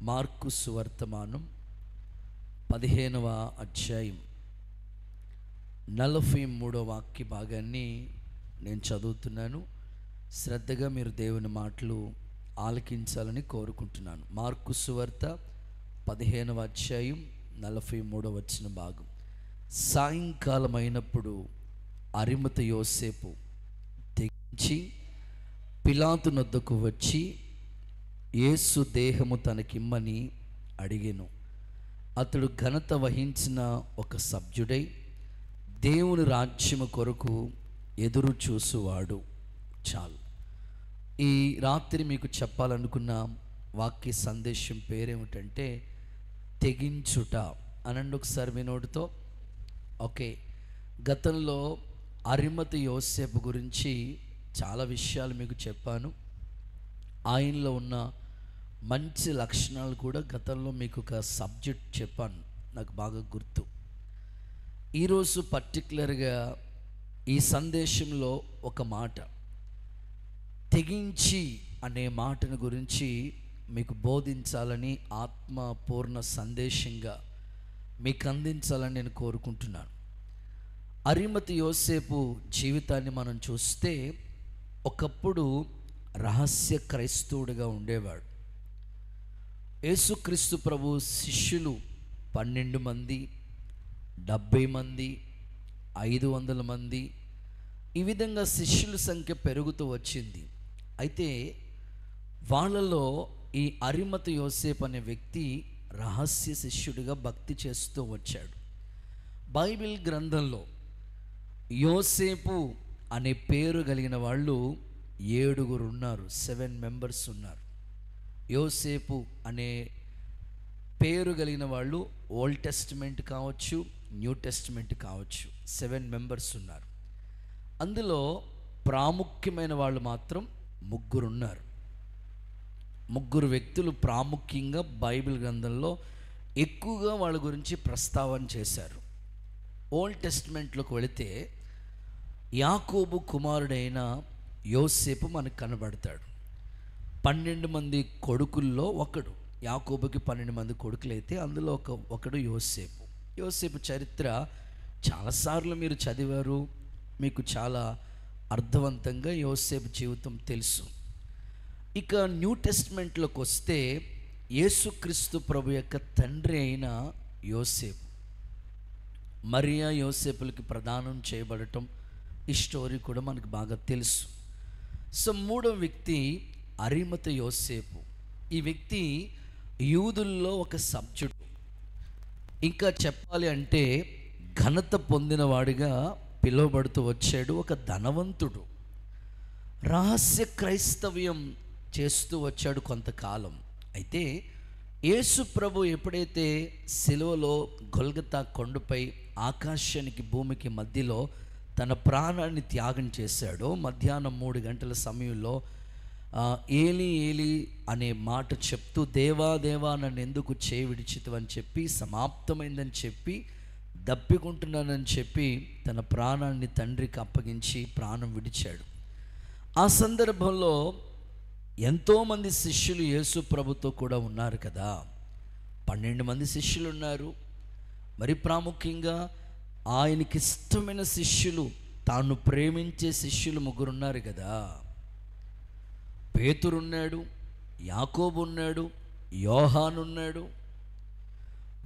Mark సువర్తమానం 15వ అధ్యాయం 43వ వాక్య భాగాన్ని నేను చదువుతున్నాను. శ్రద్ధగా మీరు దేవుని మాటలు ఆలకించాలని కోరుకుంటున్నాను. మార్కు సువార్త 15వ అధ్యాయం 43వ వచన భాగం. సాయంకాలం అయినప్పుడు అరిమత యోసేపు తెగించి పిలాతు నొద్దకు వచ్చి యేసు దేహము తనకిమ్మని అడిగెను. అతడు ఘనత వహించిన ఒక సభ్యుడై దేవుని రాజ్యము కొరకు ఎదురు చూసువాడు. చాలు. ఈ రాత్రి మీకు చెప్పాలనుకున్న వాక్య సందేశం పేరేమిటంటే తెగించుట. అనండి ఒకసారి మీ నోటితో. ఓకే, గతంలో అరిమత యోసేపు గురించి చాలా విషయాలు మీకు చెప్పాను. ఆయనలో ఉన్న మంచి లక్షణాలు కూడా గతంలో మీకు ఒక సబ్జెక్ట్ చెప్పాను, నాకు బాగా గుర్తు. ఈరోజు పర్టికులర్గా ఈ సందేశంలో ఒక మాట, తెగించి అనే మాటను గురించి మీకు బోధించాలని, ఆత్మపూర్ణ సందేశంగా మీకు అందించాలని నేను కోరుకుంటున్నాను. అరిమత యోసేపు జీవితాన్ని మనం చూస్తే ఒకప్పుడు రహస్య క్రైస్తవుడిగా ఉండేవాడు. యేసుక్రీస్తు ప్రభు శిష్యులు 12 మంది, 70 మంది, 500 మంది, ఈ విధంగా శిష్యుల సంఖ్య పెరుగుతూ వచ్చింది. అయితే వాళ్ళలో ఈ అరిమత యోసేపు అనే వ్యక్తి రహస్య శిష్యుడిగా భక్తి చేస్తూ వచ్చాడు. బైబిల్ గ్రంథంలో యోసేపు అనే పేరు కలిగిన వాళ్ళు 7 ఉన్నారు. 7 మెంబర్స్ ఉన్నారు. యోసేపు అనే పేరు కలిగిన వాళ్ళు ఓల్డ్ టెస్టిమెంట్ కావచ్చు, న్యూ టెస్టిమెంట్ కావచ్చు, 7 మెంబర్స్ ఉన్నారు. అందులో ప్రాముఖ్యమైన వాళ్ళు మాత్రం 3 ఉన్నారు. 3 వ్యక్తులు ప్రాముఖ్యంగా బైబిల్ గ్రంథంలో ఎక్కువగా వాళ్ళ గురించి ప్రస్తావన చేశారు. ఓల్డ్ టెస్టిమెంట్లోకి వెళితే యాకోబు కుమారుడైన యోసేపు మనకు కనబడతాడు. 12 మంది కొడుకుల్లో ఒకడు. యాకోబుకి 12 మంది కొడుకులైతే అందులో ఒకడు యోసేపు. యోసేపు చరిత్ర చాలాసార్లు మీరు చదివారు, మీకు చాలా అర్థవంతంగా యోసేపు జీవితం తెలుసు. ఇక న్యూ టెస్ట్మెంట్లోకి వస్తే యేసుక్రీస్తు ప్రభు యొక్క తండ్రి అయిన యోసేపు, మరియా యోసేపులకి ప్రదానం చేయబడటం, ఈ స్టోరీ కూడా మనకు బాగా తెలుసు. సో 3వ వ్యక్తి అరిమత యోసేపు. ఈ వ్యక్తి యూదుల్లో ఒక సభ్యుడు. ఇంకా చెప్పాలి అంటే ఘనత పొందినవాడిగా పిలువబడుతూ వచ్చాడు. ఒక ధనవంతుడు. రహస్య క్రైస్తవ్యం చేస్తూ వచ్చాడు కొంతకాలం. అయితే యేసు ప్రభు ఎప్పుడైతే సిలువలో గొల్గతా కొండపై ఆకాశానికి భూమికి మధ్యలో తన ప్రాణాన్ని త్యాగం చేశాడో, మధ్యాహ్నం 3 గంటల సమయంలో ఏలి ఏలి అనే మాట చెప్తూ దేవా దేవా నన్ను ఎందుకు చేయి విడిచితివి అని చెప్పి, సమాప్తమైందని చెప్పి, దప్పికుంటున్నానని చెప్పి తన ప్రాణాన్ని తండ్రికి అప్పగించి ప్రాణం విడిచాడు. ఆ సందర్భంలో ఎంతోమంది శిష్యులు యేసు ప్రభుతో కూడా ఉన్నారు కదా. 12 మంది శిష్యులు ఉన్నారు. మరి ప్రాముఖ్యంగా ఆయనకి ఇష్టమైన శిష్యులు, తాను ప్రేమించే శిష్యులు 3 ఉన్నారు కదా. పేతురున్నాడు, యాకోబు ఉన్నాడు, యోహాను ఉన్నాడు.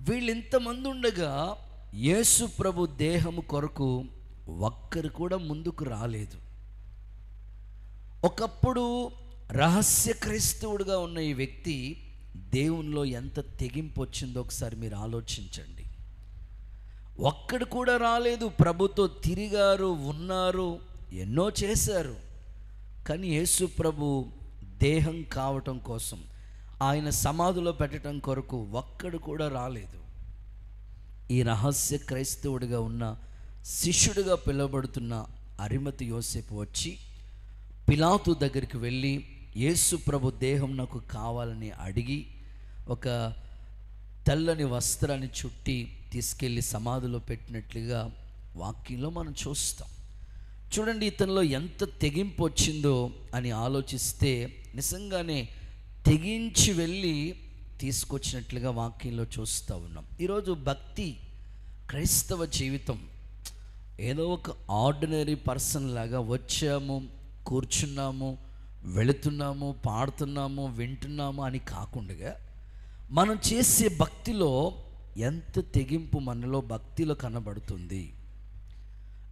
వీళ్ళు ఇంతమంది ఉండగా యేసు ప్రభు దేహము కొరకు ఒక్కరు కూడా ముందుకు రాలేదు. ఒకప్పుడు రహస్య క్రైస్తవుడిగా ఉన్న ఈ వ్యక్తి దేవునిలో ఎంత తెగింపు వచ్చిందో ఒకసారి మీరు ఆలోచించండి. ఒక్కడు కూడా రాలేదు. ప్రభుతో తిరిగారు, ఉన్నారు, ఎన్నో చేశారు. కానీ యేసు ప్రభు దేహం కావటం కోసం, ఆయన సమాధిలో పెట్టడం కొరకు ఒక్కడు కూడా రాలేదు. ఈ రహస్య క్రైస్తవుడిగా ఉన్న శిష్యుడిగా పిలువబడుతున్న అరిమత యోసేపు వచ్చి పిలాతు దగ్గరికి వెళ్ళి యేసు ప్రభు దేహం నాకు కావాలని అడిగి ఒక తెల్లని వస్త్రాన్ని చుట్టి తీసుకెళ్ళి సమాధిలో పెట్టినట్లుగా వాక్యంలో మనం చూస్తాం. చూడండి, ఇతనిలో ఎంత తెగింపు వచ్చిందో అని ఆలోచిస్తే నిజంగానే తెగించి వెళ్ళి తీసుకొచ్చినట్లుగా వాక్యంలో చూస్తూ ఉన్నాం. ఈరోజు భక్తి, క్రైస్తవ జీవితం ఏదో ఒక ఆర్డినరీ పర్సన్ లాగా వచ్చాము, కూర్చున్నాము, వెళుతున్నాము, పాడుతున్నాము, వింటున్నాము అని కాకుండా మనం చేసే భక్తిలో ఎంత తెగింపు మనలో భక్తిలో కనబడుతుంది.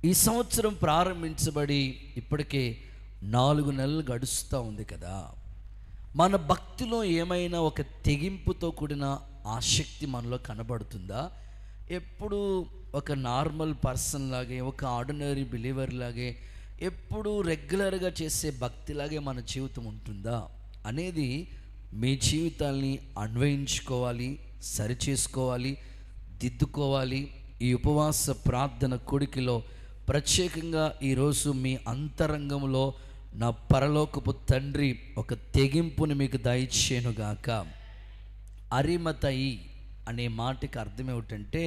ఈ సంవత్సరం ప్రారంభించబడి ఇప్పటికే 4 నెలలు గడుస్తూ ఉంది కదా. మన భక్తిలో ఏమైనా ఒక తెగింపుతో కూడిన ఆసక్తి మనలో కనబడుతుందా? ఎప్పుడు ఒక నార్మల్ పర్సన్ లాగే, ఒక ఆర్డినరీ బిలీవర్ లాగే, ఎప్పుడు రెగ్యులర్గా చేసే భక్తిలాగే మన జీవితం ఉంటుందా అనేది మీ జీవితాల్ని అన్వయించుకోవాలి, సరిచేసుకోవాలి, దిద్దుకోవాలి. ఈ ఉపవాస ప్రార్థన కూడికలో ప్రత్యేకంగా ఈరోజు మీ అంతరంగంలో నా పరలోకపు తండ్రి ఒక తెగింపుని మీకు దయచేయునుగాక. అరిమతయి అనే మాటకి అర్థం ఏమిటంటే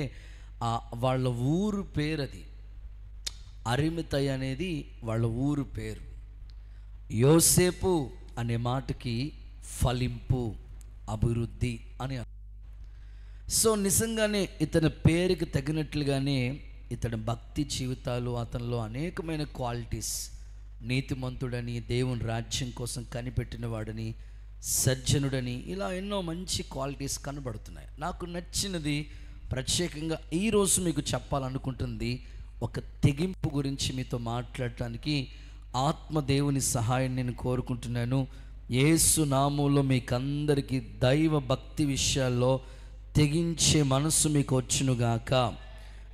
వాళ్ళ ఊరు పేరు. అది అరిమతయి అనేది వాళ్ళ ఊరు పేరు. యోసేపు అనే మాటకి ఫలింపు, అభివృద్ధి అని. సో నిజంగానే ఇతని పేరుకి తగినట్లుగానే ఇతని భక్తి జీవితాలు, అతనిలో అనేకమైన క్వాలిటీస్, నీతిమంతుడని, దేవుని రాజ్యం కోసం కనిపెట్టిన వాడని, సజ్జనుడని, ఇలా ఎన్నో మంచి క్వాలిటీస్ కనబడుతున్నాయి. నాకు నచ్చినది ప్రత్యేకంగా ఈరోజు మీకు చెప్పాలనుకుంటుంది ఒక తెగింపు గురించి మీతో మాట్లాడటానికి ఆత్మదేవుని సహాయం నేను కోరుకుంటున్నాను. యేసు నామములో మీకందరికీ దైవ భక్తి విషయాల్లో తెగించే మనసు మీకు వచ్చునుగాక.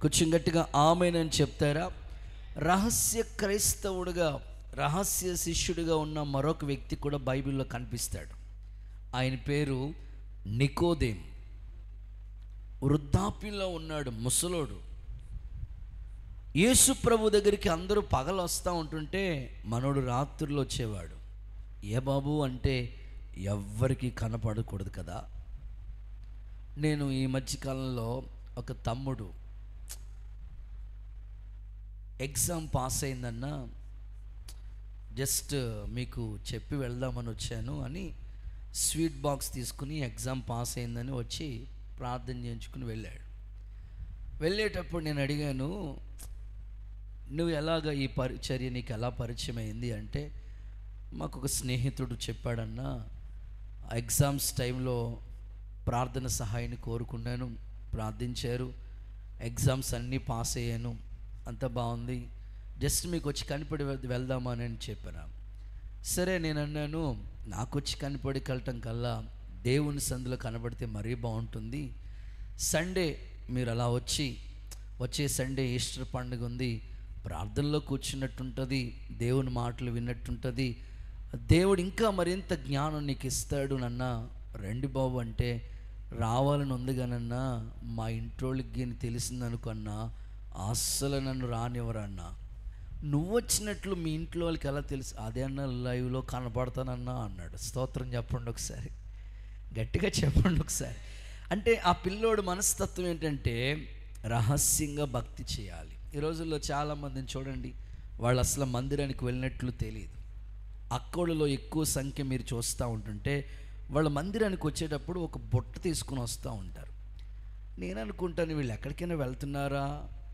కొంచెం గట్టిగా ఆమేనని చెప్తారా? రహస్య క్రైస్తవుడుగా, రహస్య శిష్యుడిగా ఉన్న మరొక వ్యక్తి కూడా బైబిల్లో కనిపిస్తాడు. ఆయన పేరు నికోదేము. వృద్ధాప్యంలో ఉన్నాడు, ముసలోడు. యేసు ప్రభు దగ్గరికి అందరూ పగలు వస్తూ ఉంటుంటే మనోడు రాత్రుల్లో వచ్చేవాడు. ఏ బాబు అంటే ఎవ్వరికి కనపడకూడదు కదా. నేను ఈ మధ్యకాలంలో ఒక తమ్ముడు ఎగ్జామ్ పాస్ అయిందన్నా, జస్ట్ మీకు చెప్పి వెళ్దామని వచ్చాను అని స్వీట్ బాక్స్ తీసుకుని ఎగ్జామ్ పాస్ అయిందని వచ్చి ప్రార్థన చేయించుకుని వెళ్ళాడు. వెళ్ళేటప్పుడు నేను అడిగాను, నువ్వు ఎలాగ ఈ పరిచర్య నీకు ఎలా పరిచయం అయింది అంటే, మాకు ఒక స్నేహితుడు చెప్పాడన్నా, ఎగ్జామ్స్ టైంలో ప్రార్థన సహాయాన్ని కోరుకున్నాను, ప్రార్థించారు, ఎగ్జామ్స్ అన్నీ పాస్ అయ్యాను, అంత బాగుంది, జస్ట్ మీకు వచ్చి కనిపడి వెళ్దామని అని చెప్పాను. సరే నేను అన్నాను, నాకు వచ్చి కనిపడి వెళ్ళటం కల్లా దేవుని సందులో కనబడితే మరీ బాగుంటుంది. సండే మీరు అలా వచ్చే సండే ఈస్టర్ పండుగ ఉంది, ప్రార్థనలో కూర్చున్నట్టుంటుంది, దేవుని మాటలు విన్నట్టుంటుంది, దేవుడు ఇంకా మరింత జ్ఞానం నీకు ఇస్తాడు నాన్న, రండి బాబు అంటే రావాలని ఉంది కానన్నా మా ఇంట్లోకి తెలిసిందనుకున్నా అస్సలు నన్ను రానివ్వరన్నా. నువ్వు వచ్చినట్లు మీ ఇంట్లో వాళ్ళకి ఎలా తెలుసు? అదే అన్న లైవ్లో కనపడతానన్నా అన్నాడు. స్తోత్రం చెప్పండి ఒకసారి, గట్టిగా చెప్పండి ఒకసారి. అంటే ఆ పిల్లోడు మనస్తత్వం ఏంటంటే రహస్యంగా భక్తి చేయాలి. ఈ రోజుల్లో చాలామందిని చూడండి, వాళ్ళు అసలు మందిరానికి వెళ్ళినట్లు తెలియదు. అక్కడిలో ఎక్కువ సంఖ్య మీరు చూస్తూ ఉంటుంటే వాళ్ళ మందిరానికి వచ్చేటప్పుడు ఒక బుట్ట తీసుకుని వస్తూ ఉంటారు. నేను అనుకుంటాను వీళ్ళు ఎక్కడికైనా వెళ్తున్నారా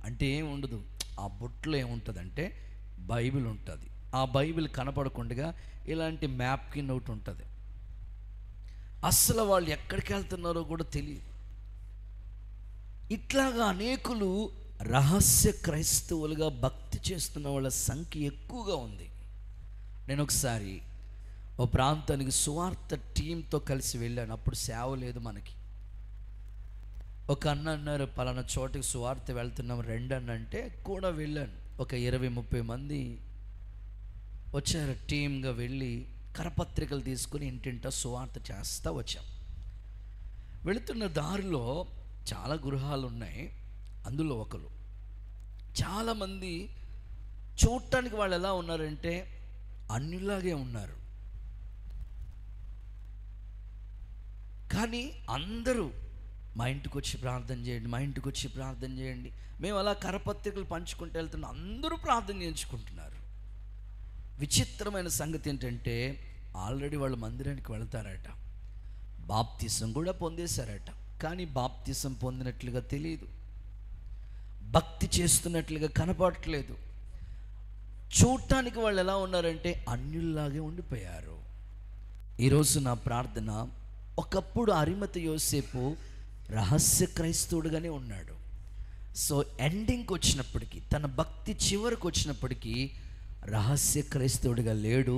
అంటే ఏం ఉండదు. ఆ బుట్టలో ఏముంటుందంటే బైబిల్ ఉంటుంది. ఆ బైబిల్ కనపడకుండా ఇలాంటి మ్యాప్ కింద ఒకటి ఉంటుంది. అస్సలు వాళ్ళు ఎక్కడికి వెళ్తున్నారో కూడా తెలియదు. ఇట్లాగా అనేకులు రహస్య క్రైస్తవులుగా భక్తి చేస్తున్న వాళ్ళ సంఖ్య ఎక్కువగా ఉంది. నేను ఒకసారి ఓ ప్రాంతానికి సువార్త టీంతో కలిసి వెళ్ళాను. అప్పుడు సేవ లేదు మనకి. ఒక అన్న అన్నారు, పలానా చోటికి సువార్త వెళ్తున్నాం రండి అన్న అంటే కూడా వెళ్ళాను. ఒక 20-30 మంది వచ్చారు. టీమ్గా వెళ్ళి కరపత్రికలు తీసుకుని ఇంటింటా సువార్త చేస్తూ వచ్చాం. వెళుతున్న దారిలో చాలా గృహాలు ఉన్నాయి. అందులో ఒకరు, చాలామంది చూడటానికి వాళ్ళు ఎలా ఉన్నారంటే అన్నిలాగే ఉన్నారు. కానీ అందరూ మా ఇంటికి వచ్చి ప్రార్థన చేయండి, మా ఇంటికి వచ్చి ప్రార్థన చేయండి. మేము అలా కరపత్రికలు పంచుకుంటూ వెళ్తున్నాం, అందరూ ప్రార్థన చేయించుకుంటున్నారు. విచిత్రమైన సంగతి ఏంటంటే ఆల్రెడీ వాళ్ళు మందిరానికి వెళ్తారట. బాప్తిసం కూడా పొందేశారట, కానీ బాప్తిసం పొందినట్లుగా తెలియదు, భక్తి చేస్తున్నట్లుగా కనపడట్లేదు. చూడటానికి వాళ్ళు ఎలా ఉన్నారంటే అన్యుల్లాగే ఉండిపోయారు. ఈరోజు నా ప్రార్థన, ఒకప్పుడు అరిమత యోసేపు రహస్య క్రైస్తవుడుగానే ఉన్నాడు. సో ఎండింగ్కి వచ్చినప్పటికీ, తన భక్తి చివరికి వచ్చినప్పటికీ రహస్య క్రైస్తవుడిగా లేడు,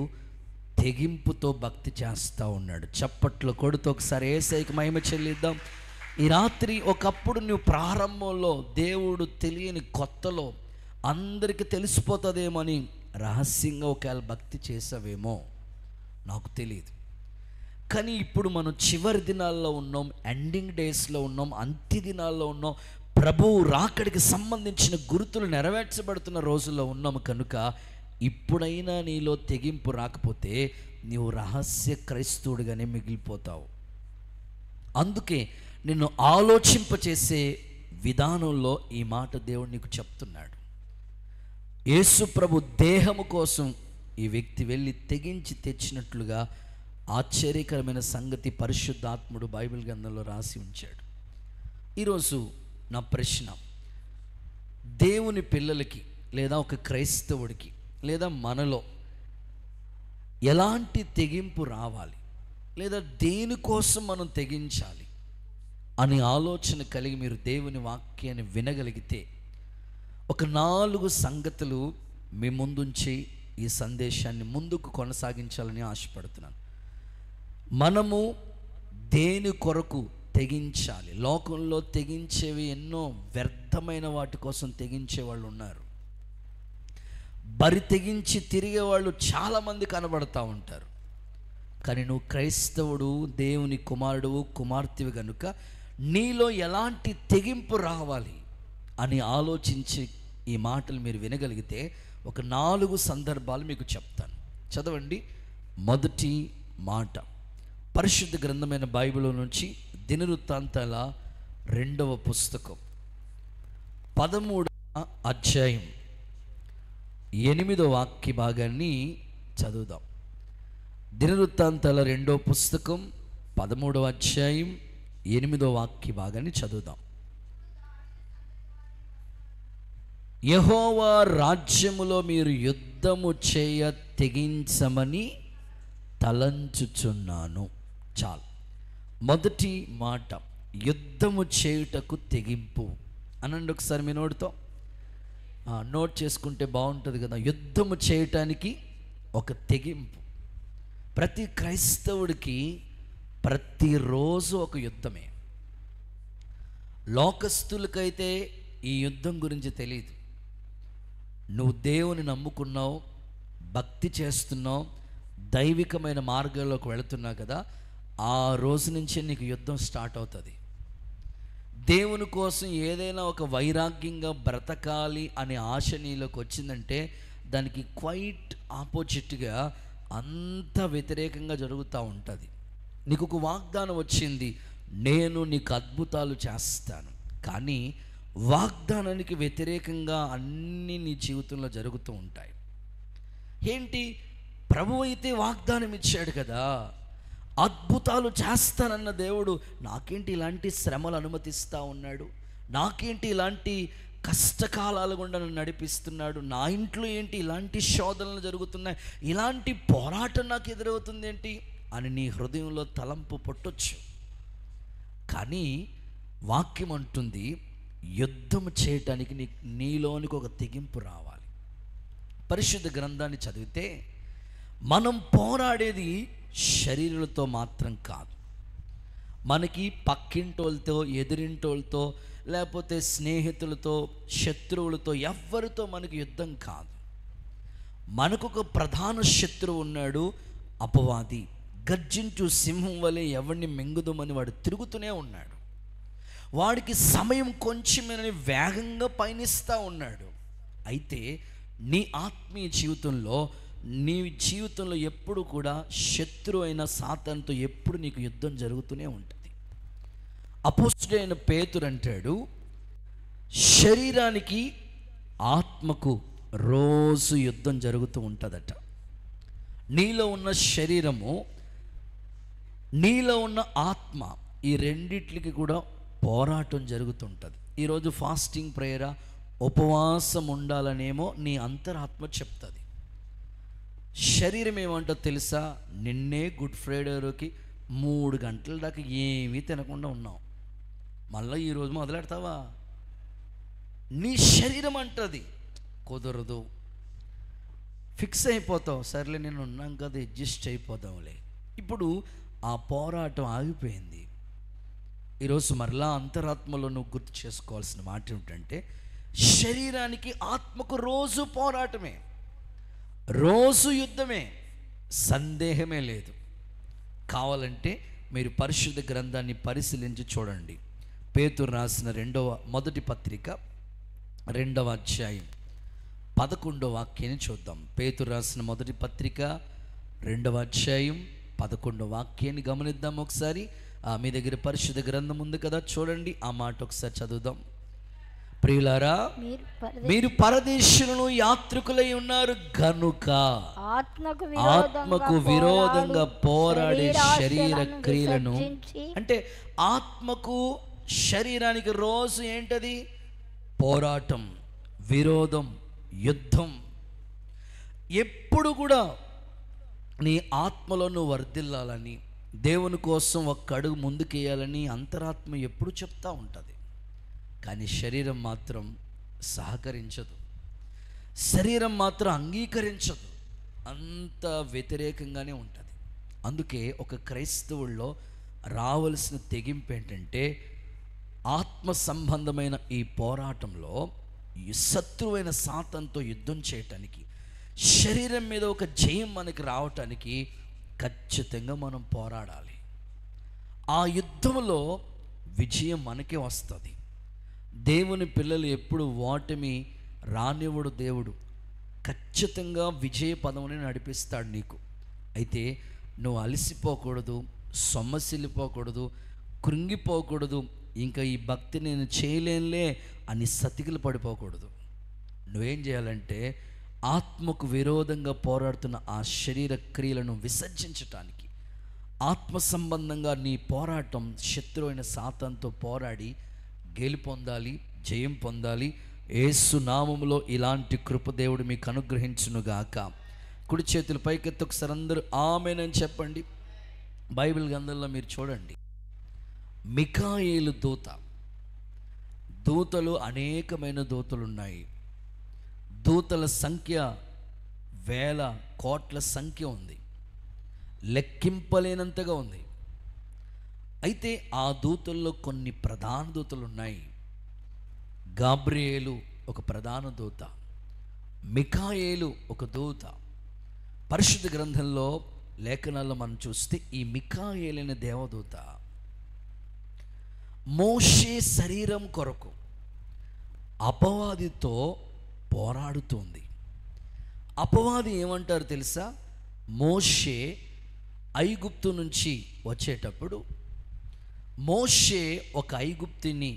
తెగింపుతో భక్తి చేస్తూ ఉన్నాడు. చప్పట్లు కొడుతూ ఒకసారి యేసయ్యకి మహిమ చెల్లిద్దాం. ఈ రాత్రి, ఒకప్పుడు నువ్వు ప్రారంభంలో దేవుడు తెలియని కొత్తలో అందరికీ తెలిసిపోతుందేమో అని రహస్యంగా ఒకవేళ భక్తి చేసావేమో నాకు తెలియదు. కానీ ఇప్పుడు మనం చివరి దినాల్లో ఉన్నాం, ఎండింగ్ డేస్లో ఉన్నాం, అంత్య దినాల్లో ఉన్నాం, ప్రభువు రాకడికి సంబంధించిన గుర్తులు నెరవేర్చబడుతున్న రోజుల్లో ఉన్నాము. కనుక ఇప్పుడైనా నీలో తెగింపు రాకపోతే నీవు రహస్య క్రైస్తవుడిగానే మిగిలిపోతావు. అందుకే నిన్ను ఆలోచింపచేసే విధానంలో ఈ మాట దేవుడు నీకు చెప్తున్నాడు. యేసు ప్రభు దేహము కోసం ఈ వ్యక్తి వెళ్ళి తెగించి తెచ్చినట్లుగా ఆశ్చర్యకరమైన సంగతి పరిశుద్ధాత్ముడు బైబిల్ గ్రంథంలో రాసి ఉంచాడు. ఈరోజు నా ప్రశ్న, దేవుని పిల్లలకి లేదా ఒక క్రైస్తవుడికి లేదా మనలో ఎలాంటి తెగింపు రావాలి, లేదా దేనికోసం మనం తెగించాలి అని ఆలోచన కలిగి మీరు దేవుని వాక్యాన్ని వినగలిగితే ఒక 4 సంగతులు మీ ముందుంచి ఈ సందేశాన్ని ముందుకు కొనసాగించాలని ఆశపడుతున్నాను. మనము దేని కొరకు తెగించాలి? లోకంలో తెగించేవి ఎన్నో, వ్యర్థమైన వాటి కోసం తెగించే వాళ్ళు ఉన్నారు. బరి తెగించి తిరిగే వాళ్ళు చాలామంది కనబడతా ఉంటారు. కానీ నువ్వు క్రైస్తవుడు, దేవుని కుమారుడు, కుమార్తెవి కనుక నీలో ఎలాంటి తెగింపు రావాలి అని ఆలోచించి ఈ మాటలు మీరు వినగలిగితే ఒక 4 సందర్భాలు మీకు చెప్తాను. చదవండి. మొదటి మాట, పరిశుద్ధ గ్రంథమైన బైబిల్ నుంచి దినవృత్తాంతాల 2వ పుస్తకం 13వ అధ్యాయం 8వ వాక్య భాగాన్ని చదువుదాం. దినవృత్తాంతాల 2వ పుస్తకం 13వ అధ్యాయం 8వ వాక్య భాగాన్ని చదువుదాం. యెహోవా రాజ్యములో మీరు యుద్ధము చేయ తెగించమని తలంచుచున్నాను. చాలు. మొదటి మాట, యుద్ధము చేయుటకు తెగింపు అనండి ఒకసారి మీ నోటితో. నోట్ చేసుకుంటే బాగుంటుంది కదా. యుద్ధము చేయటానికి ఒక తెగింపు. ప్రతి క్రైస్తవుడికి ప్రతిరోజు ఒక యుద్ధమే. లోకస్తులకైతే ఈ యుద్ధం గురించి తెలియదు. నువ్వు దేవుని నమ్ముకున్నావు, భక్తి చేస్తున్నావు, దైవికమైన మార్గాల్లోకి వెళుతున్నావు కదా, ఆ రోజు నుంచే నీకు యుద్ధం స్టార్ట్ అవుతుంది. దేవుని కోసం ఏదైనా ఒక వైరాగ్యంగా బ్రతకాలి అనే ఆశ నీలోకి వచ్చిందంటే దానికి క్వైట్ ఆపోజిట్గా అంత వ్యతిరేకంగా జరుగుతూ ఉంటుంది. నీకు ఒక వాగ్దానం వచ్చింది, నేను నీకు అద్భుతాలు చేస్తాను, కానీ వాగ్దానానికి వ్యతిరేకంగా అన్నీ నీ జీవితంలో జరుగుతూ ఉంటాయి. ఏంటి? ప్రభువు అయితే వాగ్దానం ఇచ్చాడు కదా, అద్భుతాలు చేస్తానన్న దేవుడు నాకేంటి ఇలాంటి శ్రమలు అనుమతిస్తూ ఉన్నాడు, నాకేంటి ఇలాంటి కష్టకాలాల గుండా నన్ను నడిపిస్తున్నాడు, నా ఇంట్లో ఏంటి ఇలాంటి శోధనలు జరుగుతున్నాయి, ఇలాంటి పోరాటం నాకు ఎదురవుతుంది ఏంటి అని నీ హృదయంలో తలంపు పుట్టొచ్చు. కానీ వాక్యం అంటుంది, యుద్ధం చేయటానికి నీలోనికి ఒక తెగింపు రావాలి. పరిశుద్ధ గ్రంథాన్ని చదివితే మనం పోరాడేది శరీరాలతో మాత్రం కాదు. మనకి పక్కింటోళ్ళతో, ఎదురింటోళ్ళతో, లేకపోతే స్నేహితులతో, శత్రువులతో, ఎవ్వరితో మనకి యుద్ధం కాదు. మనకు ఒక ప్రధాన శత్రువు ఉన్నాడు, అపవాది. గర్జించు సింహం వలె ఎవరిని మింగుదామని వాడు తిరుగుతూనే ఉన్నాడు. వాడికి సమయం కొంచెమేనని వేగంగా పయనిస్తూ ఉన్నాడు. అయితే నీ ఆత్మీయ జీవితంలో, నీ జీవితంలో ఎప్పుడు కూడా శత్రువు అయిన సాతానుతో ఎప్పుడు నీకు యుద్ధం జరుగుతూనే ఉంటుంది. అపోస్తలుడైన పేతురు అంటాడు, శరీరానికి ఆత్మకు రోజు యుద్ధం జరుగుతూ ఉంటుందట. నీలో ఉన్న శరీరము నీలో ఉన్న ఆత్మ, ఈ రెండిట్లకి కూడా పోరాటం జరుగుతుంటుంది. ఈరోజు ఫాస్టింగ్ ప్రేయరా, ఉపవాసం ఉండాలనేమో నీ అంతరాత్మ చెప్తుంది. శరీరం ఏమంటో తెలుసా? నిన్నే గుడ్ ఫ్రైడేకి 3 గంటల దాకా ఏమీ తినకుండా ఉన్నావు, మళ్ళీ ఈరోజు మొదలెడతావా? నీ శరీరం అంటది కుదరదు. ఫిక్స్ అయిపోతావు, సర్లే నేను ఉన్నాం కదా అడ్జస్ట్ అయిపోదాంలే. ఇప్పుడు ఆ పోరాటం ఆగిపోయింది. ఈరోజు మరలా అంతరాత్మలో నువ్వు గుర్తు చేసుకోవాల్సిన మాట ఏమిటంటే, శరీరానికి ఆత్మకు రోజు పోరాటమే, రోజు యుద్ధమే, సందేహమే లేదు. కావాలంటే మీరు పరిశుద్ధ గ్రంథాన్ని పరిశీలించి చూడండి. పేతురు రాసిన మొదటి పత్రిక 2వ అధ్యాయం 11వ వాక్యాన్ని చూద్దాం. పేతురు రాసిన మొదటి పత్రిక 2వ అధ్యాయం 11వ వాక్యాన్ని గమనిద్దాం ఒకసారి. మీ దగ్గర పరిశుద్ధ గ్రంథం ఉంది కదా, చూడండి ఆ మాట ఒకసారి చదువుదాం. ప్రియులారా, మీరు పరదేశులను యాత్రికులై ఉన్నారు గనుక ఆత్మకు విరోధంగా పోరాడే శరీర క్రియలను, అంటే ఆత్మకు శరీరానికి రోజు ఏంటది? పోరాటం, విరోధం, యుద్ధం. ఎప్పుడు కూడా నీ ఆత్మలో నువ్వు వర్ధిల్లాలని, దేవుని కోసం ఒక్క అడుగు ముందుకేయాలని అంతరాత్మ ఎప్పుడు చెప్తా ఉంటుంది. కానీ శరీరం మాత్రం సహకరించదు, శరీరం మాత్రం అంగీకరించదు, అంత వ్యతిరేకంగానే ఉంటుంది. అందుకే ఒక క్రైస్తవుల్లో రావలసిన తెగింపు ఏంటంటే, ఆత్మ సంబంధమైన ఈ పోరాటంలో శత్రువైన సాతానుతో యుద్ధం చేయటానికి, శరీరం మీద ఒక జయం మనకి రావటానికి ఖచ్చితంగా మనం పోరాడాలి. ఆ యుద్ధంలో విజయం మనకే వస్తుంది. దేవుని పిల్లలు ఎప్పుడు ఓటమి రానివ్వడు దేవుడు. ఖచ్చితంగా విజయ పదముని నడిపిస్తాడు నీకు. అయితే నువ్వు అలసిపోకూడదు, సొమ్మసిల్లిపోకూడదు, కృంగిపోకూడదు, ఇంకా ఈ భక్తి నేను చేయలేనులే అని సతికిలు పడిపోకూడదు. నువ్వేం చేయాలంటే, ఆత్మకు విరోధంగా పోరాడుతున్న ఆ శరీర క్రియలను విసర్జించటానికి, ఆత్మ సంబంధంగా నీ పోరాటం శత్రువైన సాతానుతో పోరాడి గెలుపొందాలి, జయం పొందాలి. యేసు నామములో ఇలాంటి కృప దేవుడు మీకు అనుగ్రహించునుగాక. కుడి చేతులు పైకెత్తి ఒకసారి అందరూ ఆమేన్ అని చెప్పండి. బైబిల్ గ్రంథంలో మీరు చూడండి, మిఖాయేలు దూత, దూతలు అనేకమైన దూతలు ఉన్నాయి. దూతల సంఖ్య వేల కోట్ల సంఖ్య ఉంది, లెక్కింపలేనంతగా ఉంది. అయితే ఆ దూతల్లో కొన్ని ప్రధాన దూతలు ఉన్నాయి. గాబ్రియేలు ఒక ప్రధాన దూత, మిఖాయేలు ఒక దూత. పరిశుద్ధ గ్రంథంలో లేఖనాల్లో మనం చూస్తే ఈ మిఖాయేలు అనే దేవదూత మోషే శరీరం కొరకు అపవాదితో పోరాడుతుంది. అపవాది ఏమంటారు తెలుసా? మోషే ఐగుప్తు నుంచి వచ్చేటప్పుడు మోషే ఒక ఐగుప్తుని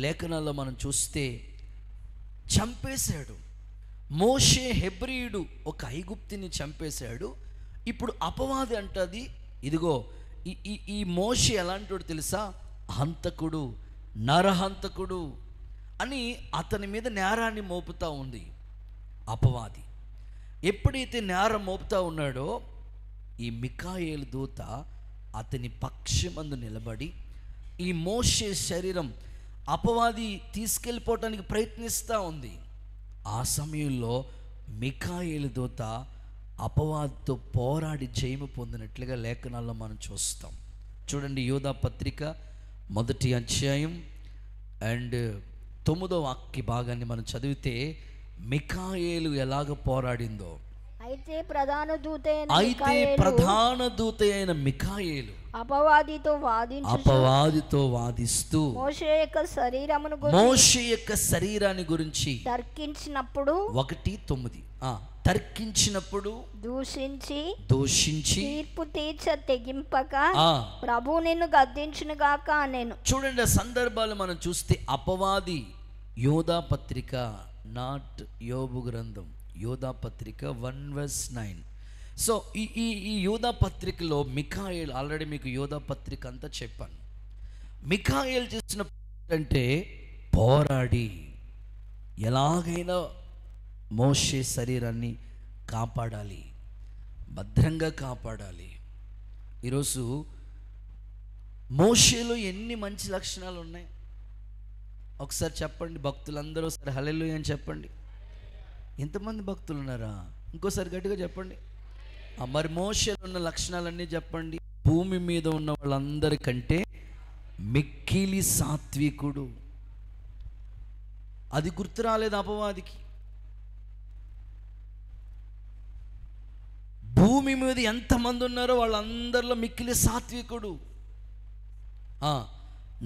లేఖనాల్లో మనం చూస్తే చంపేశాడు. మోషే హెబ్రీయుడు ఒక ఐగుప్తుని చంపేశాడు. ఇప్పుడు అపవాది అంటది, ఇదిగో ఈ మోషే ఎలాంటివాడు తెలుసా? హంతకుడు, నరహంతకుడు అని అతని మీద నేరాన్ని మోపుతా ఉంది అపవాది. ఎప్పుడైతే నేరం మోపుతా ఉన్నాడో, ఈ మిఖాయేలు దూత అతని పక్షమందు నిలబడి ఈ మోషే శరీరం అపవాది తీసుకెళ్ళిపోవటానికి ప్రయత్నిస్తూ ఉంది. ఆ సమయంలో మిఖాయేలు దూత అపవాదితో పోరాడి జయము పొందినట్లుగా లేఖనాల్లో మనం చూస్తాం. చూడండి, యోధా పత్రిక 1వ అధ్యాయం 9వ వాక్య భాగాన్ని మనం చదివితే మిఖాయేలు ఎలాగ పోరాడిందో. అయితే ప్రధాన దూత అయిన మిఖాయేలు అపవాదితో వాదిస్తూ మోషే యొక్క శరీరాన్ని గురించి తర్కించినప్పుడు 1:9 తర్కించినప్పుడు దూషించి తీర్పు తీర్చ తెగింపక ప్రభు నిన్ను గద్దించును గాక నేను. చూడండి, ఆ సందర్భాలు మనం చూస్తే అపవాది యోధా పత్రిక, నాట్ యోబు గ్రంథం, యోధా పత్రిక 1:9 సో ఈ ఈ ఈ యోధా పత్రికలో మిఖాయేల్, ఆల్రెడీ మీకు యోధా పత్రిక అంతా చెప్పాను. మిఖాయేల్ చేసిన అంటే పోరాడి ఎలాగైనా మోషే శరీరాన్ని కాపాడాలి, భద్రంగా కాపాడాలి. ఈరోజు మోషేలో ఎన్ని మంచి లక్షణాలు ఉన్నాయి ఒకసారి చెప్పండి. భక్తులందరూ ఒకసారి హల్లెలూయా అని చెప్పండి. ఎంతమంది భక్తులు ఉన్నారా? ఇంకోసారి గట్టిగా చెప్పండి. మరి మోషేలో ఉన్న లక్షణాలన్నీ చెప్పండి. భూమి మీద ఉన్న వాళ్ళందరికంటే మిక్కిలి సాత్వికుడు. అది గుర్తు రాలేదు అపవాదికి. భూమి మీద ఎంతమంది ఉన్నారో వాళ్ళందరిలో మిక్కిలి సాత్వికుడు.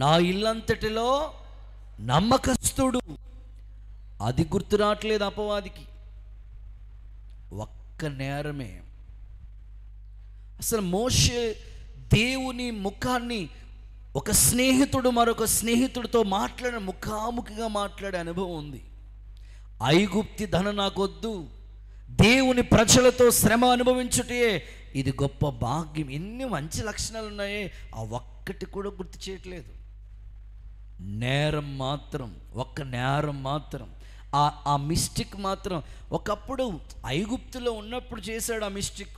నా ఇల్లంతటిలో నమ్మకస్తుడు. అది గుర్తు రావట్లేదు అపవాదికి. ఒక్క నేరమే. అసలు మోషే దేవుని ముఖాన్ని, ఒక స్నేహితుడు మరొక స్నేహితుడితో మాట్లాడే, ముఖాముఖిగా మాట్లాడే అనుభవం ఉంది. ఐగుప్తి ధన నాకొద్దు, దేవుని ప్రజలతో శ్రమ అనుభవించుటే ఇది గొప్ప భాగ్యం. ఎన్ని మంచి లక్షణాలు ఉన్నాయే, ఆ ఒక్కటి కూడా గుర్తు చేయట్లేదు. నేరం మాత్రం, ఒక్క నేరం మాత్రం, ఆ మిస్టేక్ మాత్రం ఒకప్పుడు ఐగుప్తులో ఉన్నప్పుడు చేశాడు. ఆ మిస్టేక్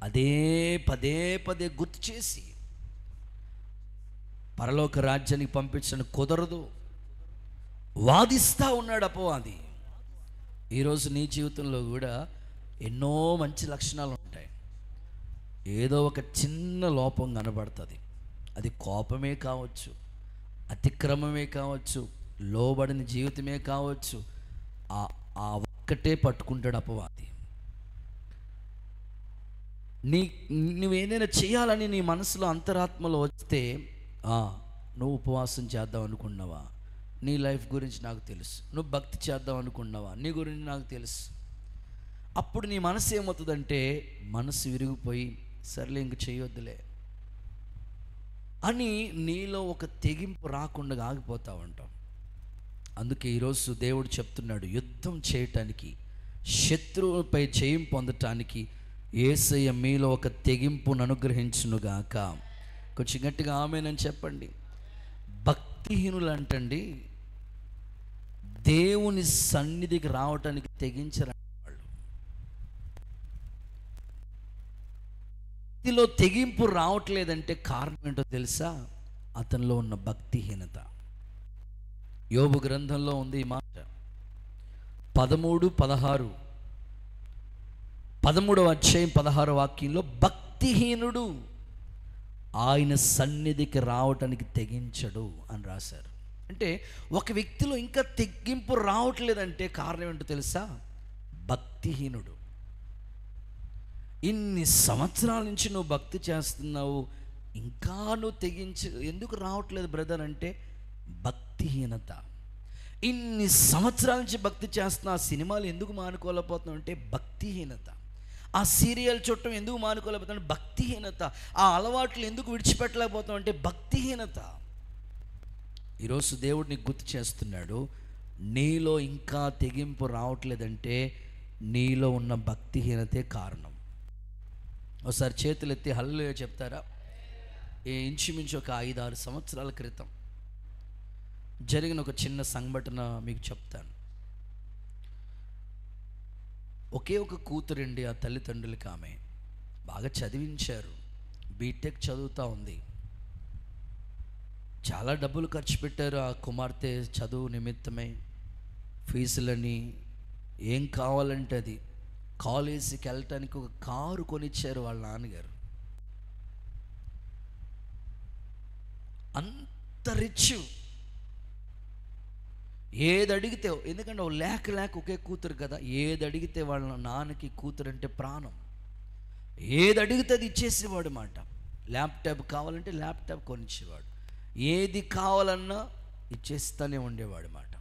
అదే పదే పదే గుర్తు చేసి పరలోక రాజ్యానికి పంపించడం కుదరదు వాదిస్తూ ఉన్నాడు అపవాది. ఈరోజు నీ జీవితంలో కూడా ఎన్నో మంచి లక్షణాలు ఉంటాయి. ఏదో ఒక చిన్న లోపం కనబడుతుంది. అది కోపమే కావచ్చు, అతిక్రమమే కావచ్చు, లోబడిన జీవితమే కావచ్చు. ఆ ఒక్కటే పట్టుకుంటాడు అపవాది. నువ్వేదైనా చేయాలని నీ మనసులో అంతరాత్మలో వస్తే, నువ్వు ఉపవాసం చేద్దాం అనుకున్నావా, నీ లైఫ్ గురించి నాకు తెలుసు. నువ్వు భక్తి చేద్దాం అనుకున్నావా, నీ గురించి నాకు తెలుసు. అప్పుడు నీ మనసు ఏమవుతుందంటే, మనసు విరిగిపోయి సర్లే ఇంక చేయొద్దులే అని నీలో ఒక తెగింపు రాకుండా ఆగిపోతూ ఉంటాం. అందుకే ఈరోజు దేవుడు చెప్తున్నాడు, యుద్ధం చేయటానికి, శత్రువుపై జయం పొందటానికి యేసయ్య మీలో ఒక తెగింపును అనుగ్రహించునుగాక. కొంచెం గట్టిగా ఆమేనని చెప్పండి. భక్తిహీనులు అంటండి దేవుని సన్నిధికి రావటానికి తెగించరు. వాళ్ళు భక్తిలో తెగింపు రావట్లేదంటే కారణం ఏంటో తెలుసా? అతనిలో ఉన్న భక్తిహీనత. యోబు గ్రంథంలో ఉంది ఈ మాట, 13వ అధ్యాయం 16వ వాక్యంలో, భక్తిహీనుడు ఆయన సన్నిధికి రావటానికి తెగించడు అని రాశారు. అంటే ఒక వ్యక్తిలో ఇంకా తెగింపు రావట్లేదంటే కారణం ఏంటో తెలుసా? భక్తిహీనుడు. ఇన్ని సంవత్సరాల నుంచి నువ్వు భక్తి చేస్తున్నావు, ఇంకా నువ్వు ఎందుకు రావట్లేదు బ్రదర్ అంటే భక్తిహీనత. ఇన్ని సంవత్సరాల నుంచి భక్తి చేస్తున్నా, ఆ సినిమాలు ఎందుకు మానుకోలేకపోతున్నావు అంటే భక్తిహీనత. ఆ సీరియల్ చూడటం ఎందుకు మానుకోలేకపోతున్నావు? భక్తిహీనత. ఆ అలవాట్లు ఎందుకు విడిచిపెట్టలేకపోతున్నావు అంటే భక్తిహీనత. ఈరోజు దేవుడు నీకు గుర్తు చేస్తున్నాడు, నీలో ఇంకా తెగింపు రావట్లేదంటే నీలో ఉన్న భక్తిహీనతే కారణం. ఒకసారి చేతులు ఎత్తి హల్లెలూయా చెప్తారా? ఇంచుమించు ఒక 5-6 సంవత్సరాల క్రితం జరిగిన ఒక చిన్న సంఘటన మీకు చెప్తాను. ఒకే ఒక కూతురండి ఆ తల్లిదండ్రులకి. ఆమె బాగా చదివించారు, బీటెక్ చదువుతూ ఉంది. చాలా డబ్బులు ఖర్చు పెట్టారు ఆ కుమార్తె చదువు నిమిత్తమై. ఫీజులని ఏం కావాలంటే అది, కాలేజీకి వెళ్ళటానికి ఒక కారు కొనిచ్చారు వాళ్ళ నాన్నగారు. అంత రిచ్. ఏది అడిగితే, ఎందుకంటే లేక ఒకే కూతురు కదా, ఏది అడిగితే వాళ్ళ నాన్నకి కూతురు అంటే ప్రాణం. ఏది అడిగితే అది ఇచ్చేసేవాడు మాట. ల్యాప్టాప్ కావాలంటే ల్యాప్టాప్ కొనిచ్చేవాడు, ఏది కావాలన్నా ఇచ్చేస్తూనే ఉండేవాడు మాట.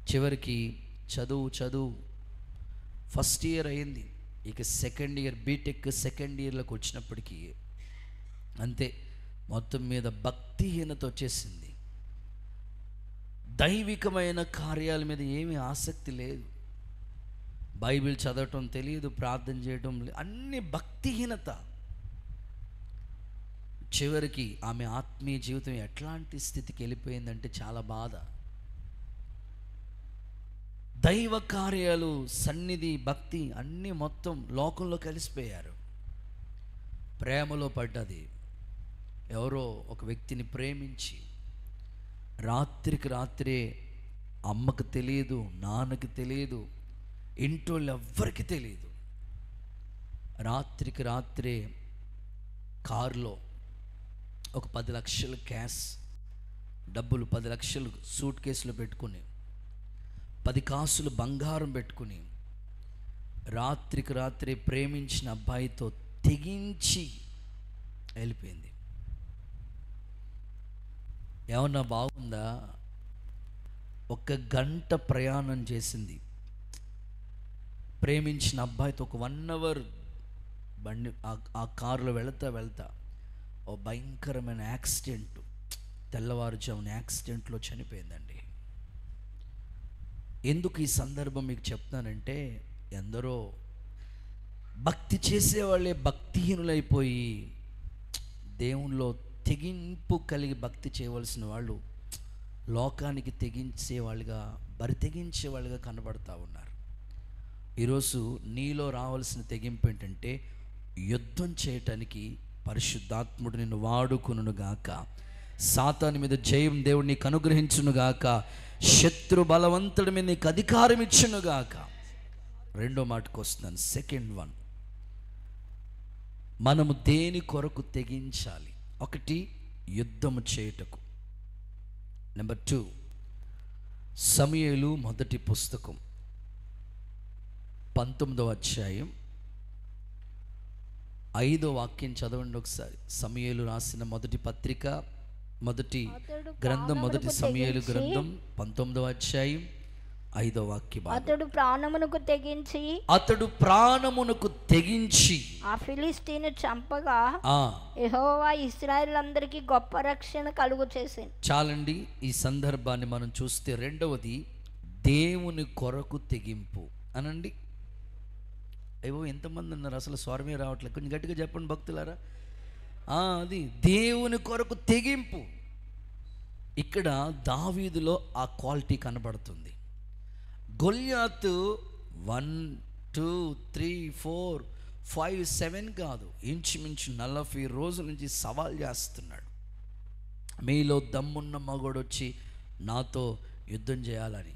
చివరికి చదువు ఫస్ట్ ఇయర్ అయింది, ఇక సెకండ్ ఇయర్, బీటెక్ సెకండ్ ఇయర్లోకి వచ్చినప్పటికీ అంతే, మొత్తం మీద భక్తిహీనత వచ్చేసింది. దైవికమైన కార్యాల మీద ఏమీ ఆసక్తి లేదు. బైబిల్ చదవటం తెలియదు, ప్రార్థన చేయటం అన్ని భక్తిహీనత. చివరికి ఆమె ఆత్మీయ జీవితం ఎట్లాంటి స్థితికి వెళ్ళిపోయిందంటే చాలా బాధ. దైవ కార్యాలు, సన్నిధి, భక్తి అన్నీ మొత్తం లోకంలో కలిసిపోయారు. ప్రేమలో పడ్డది. ఎవరో ఒక వ్యక్తిని ప్రేమించి రాత్రికి రాత్రే, అమ్మకు తెలియదు, నాన్నకి తెలియదు, ఇంటోళ్ళు ఎవ్వరికి తెలియదు, రాత్రికి రాత్రే కారులో ఒక 10 లక్షలు క్యాష్ డబ్బులు, 10 లక్షలు సూట్ కేసులో పెట్టుకుని, 10 కాసులు బంగారం పెట్టుకుని రాత్రికి రాత్రి ప్రేమించిన అబ్బాయితో తెగించి వెళ్ళిపోయింది. ఏమన్నా బాగుందా? 1 గంట ప్రయాణం చేసింది. ప్రేమించిన అబ్బాయితో ఒక 1 అవర్ బండి ఆ కారులో వెళ్తా ఓ భయంకరమైన యాక్సిడెంట్, తెల్లవారుజామున యాక్సిడెంట్లో చనిపోయిందండి. ఎందుకు ఈ సందర్భం మీకు చెప్తానంటే, ఎందరో భక్తి చేసేవాళ్ళే భక్తిహీనులైపోయి దేవునిలో తెగింపు కలిగి భక్తి చేయవలసిన వాళ్ళు లోకానికి తెగించేవాళ్ళుగా, తెగించేవాళ్ళుగా కనబడతా ఉన్నారు. ఈరోజు నీలో రావాల్సిన తెగింపు ఏంటంటే, యుద్ధం చేయటానికి పరిశుద్ధాత్ముడు నిన్ను వాడుకునుగాక, సాతాను మీద జయం దేవుడు నీకు అనుగ్రహించునుగాక, శత్రు బలవంతుడి మీద నీకు అధికారం ఇచ్చునుగాక. రెండో మాటకు వస్తున్నాను. సెకండ్ వన్, మనము దేని కొరకు తెగించాలి? 1 యుద్ధము చేయుటకు. నెంబర్ 2 సమూయేలు మొదటి పుస్తకం 19వ అధ్యాయం 5వ వాక్యం చదవండి ఒకసారి. సమూయేలు రాసిన మొదటి పత్రిక, మొదటి గ్రంథం, మొదటి సమూయేలు గ్రంథం 19వ అధ్యాయం 5వ వాక్యం. అతడు ప్రాణమునకు తెగించి ఆ ఫిలిస్తీను చంపగా యెహోవా ఇశ్రాయేలులందరికీ గొప్ప రక్షణ కలుగు చేసింది. చాలండి, ఈ సందర్భాన్ని మనం చూస్తే రెండవది దేవుని కొరకు తెగింపు అనండి. అయ్యో ఎంతమంది ఉన్నారు, అసలు స్వరమే రావట్లేదు, కొంచెం గట్టిగా చెప్పండి భక్తులారా. అది దేవుని కొరకు తెగింపు. ఇక్కడ దావీదులో ఆ క్వాలిటీ కనబడుతుంది. గొల్యాతు 1, 2, 3, 4, 5, 7 కాదు, ఇంచుమించు 40 రోజుల నుంచి సవాల్ చేస్తున్నాడు. మీలో దమ్మున్న మగోడు వచ్చి నాతో యుద్ధం చేయాలని,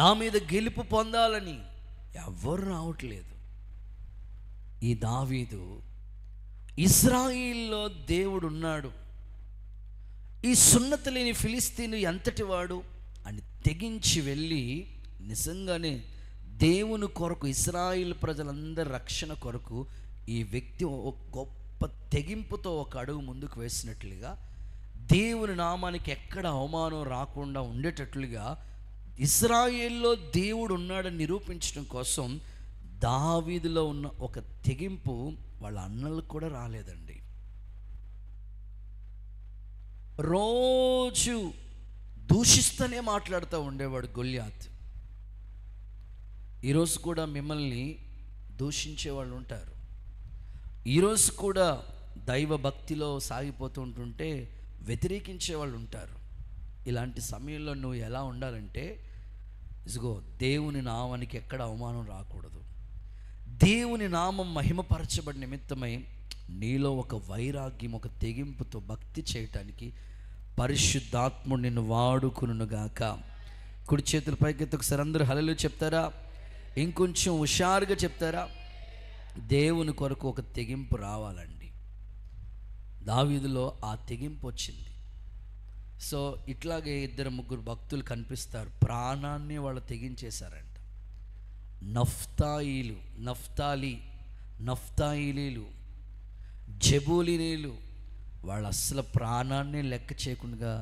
నా మీద గెలుపు పొందాలని ఎవ్వరు రావట్లేదు. ఈ దావీదు ఇశ్రాయేల్లో దేవుడు ఉన్నాడు, ఈ సున్నత లేని ఫిలిస్తీను ఎంతటి వాడు అని తెగించి వెళ్ళి నిజంగానే దేవుని కొరకు, ఇశ్రాయేల్ ప్రజలందరి రక్షణ కొరకు ఈ వ్యక్తి ఒక గొప్ప తెగింపుతో ఒక అడుగు ముందుకు వేసినట్లుగా, దేవుని నామానికి ఎక్కడ అవమానం రాకుండా ఉండేటట్లుగా ఇశ్రాయేల్లో దేవుడు ఉన్నాడని నిరూపించడం కోసం దావీదులో ఉన్న ఒక తెగింపు వాళ్ళ అన్నలకు కూడా రాలేదండి. రోజు దూషిస్తూనే మాట్లాడుతూ ఉండేవాడు గొల్యాత్. ఈరోజు కూడా మిమ్మల్ని దూషించే వాళ్ళు ఉంటారు. ఈరోజు కూడా దైవ భక్తిలో సాగిపోతూ ఉంటుంటే వ్యతిరేకించే వాళ్ళు ఉంటారు. ఇలాంటి సమయంలో నువ్వు ఎలా ఉండాలంటే, ఇదిగో దేవుని నామానికి ఎక్కడ అవమానం రాకూడదు, దేవుని నామం మహిమపరచబడి నిమిత్తమై నీలో ఒక వైరాగ్యం, ఒక తెగింపుతో భక్తి చేయటానికి పరిశుద్ధాత్ముడు నిన్ను వాడుకునుగాక. కుడి చేతుల పైకెత్తి ఒకసారి అందరూ హల్లెలూయా చెప్తారా? ఇంకొంచెం హుషారుగా చెప్తారా? దేవుని కొరకు ఒక తెగింపు రావాలండి. దావీదులో ఆ తెగింపు వచ్చింది. సో ఇట్లాగే 2-3 భక్తులు కనిపిస్తారు, ప్రాణాన్ని వాళ్ళు తెగించేశారంట. నఫ్తాయిలీలు, జెబూలీలు, వాళ్ళు అస్సలు ప్రాణాన్ని లెక్క చేయకుండా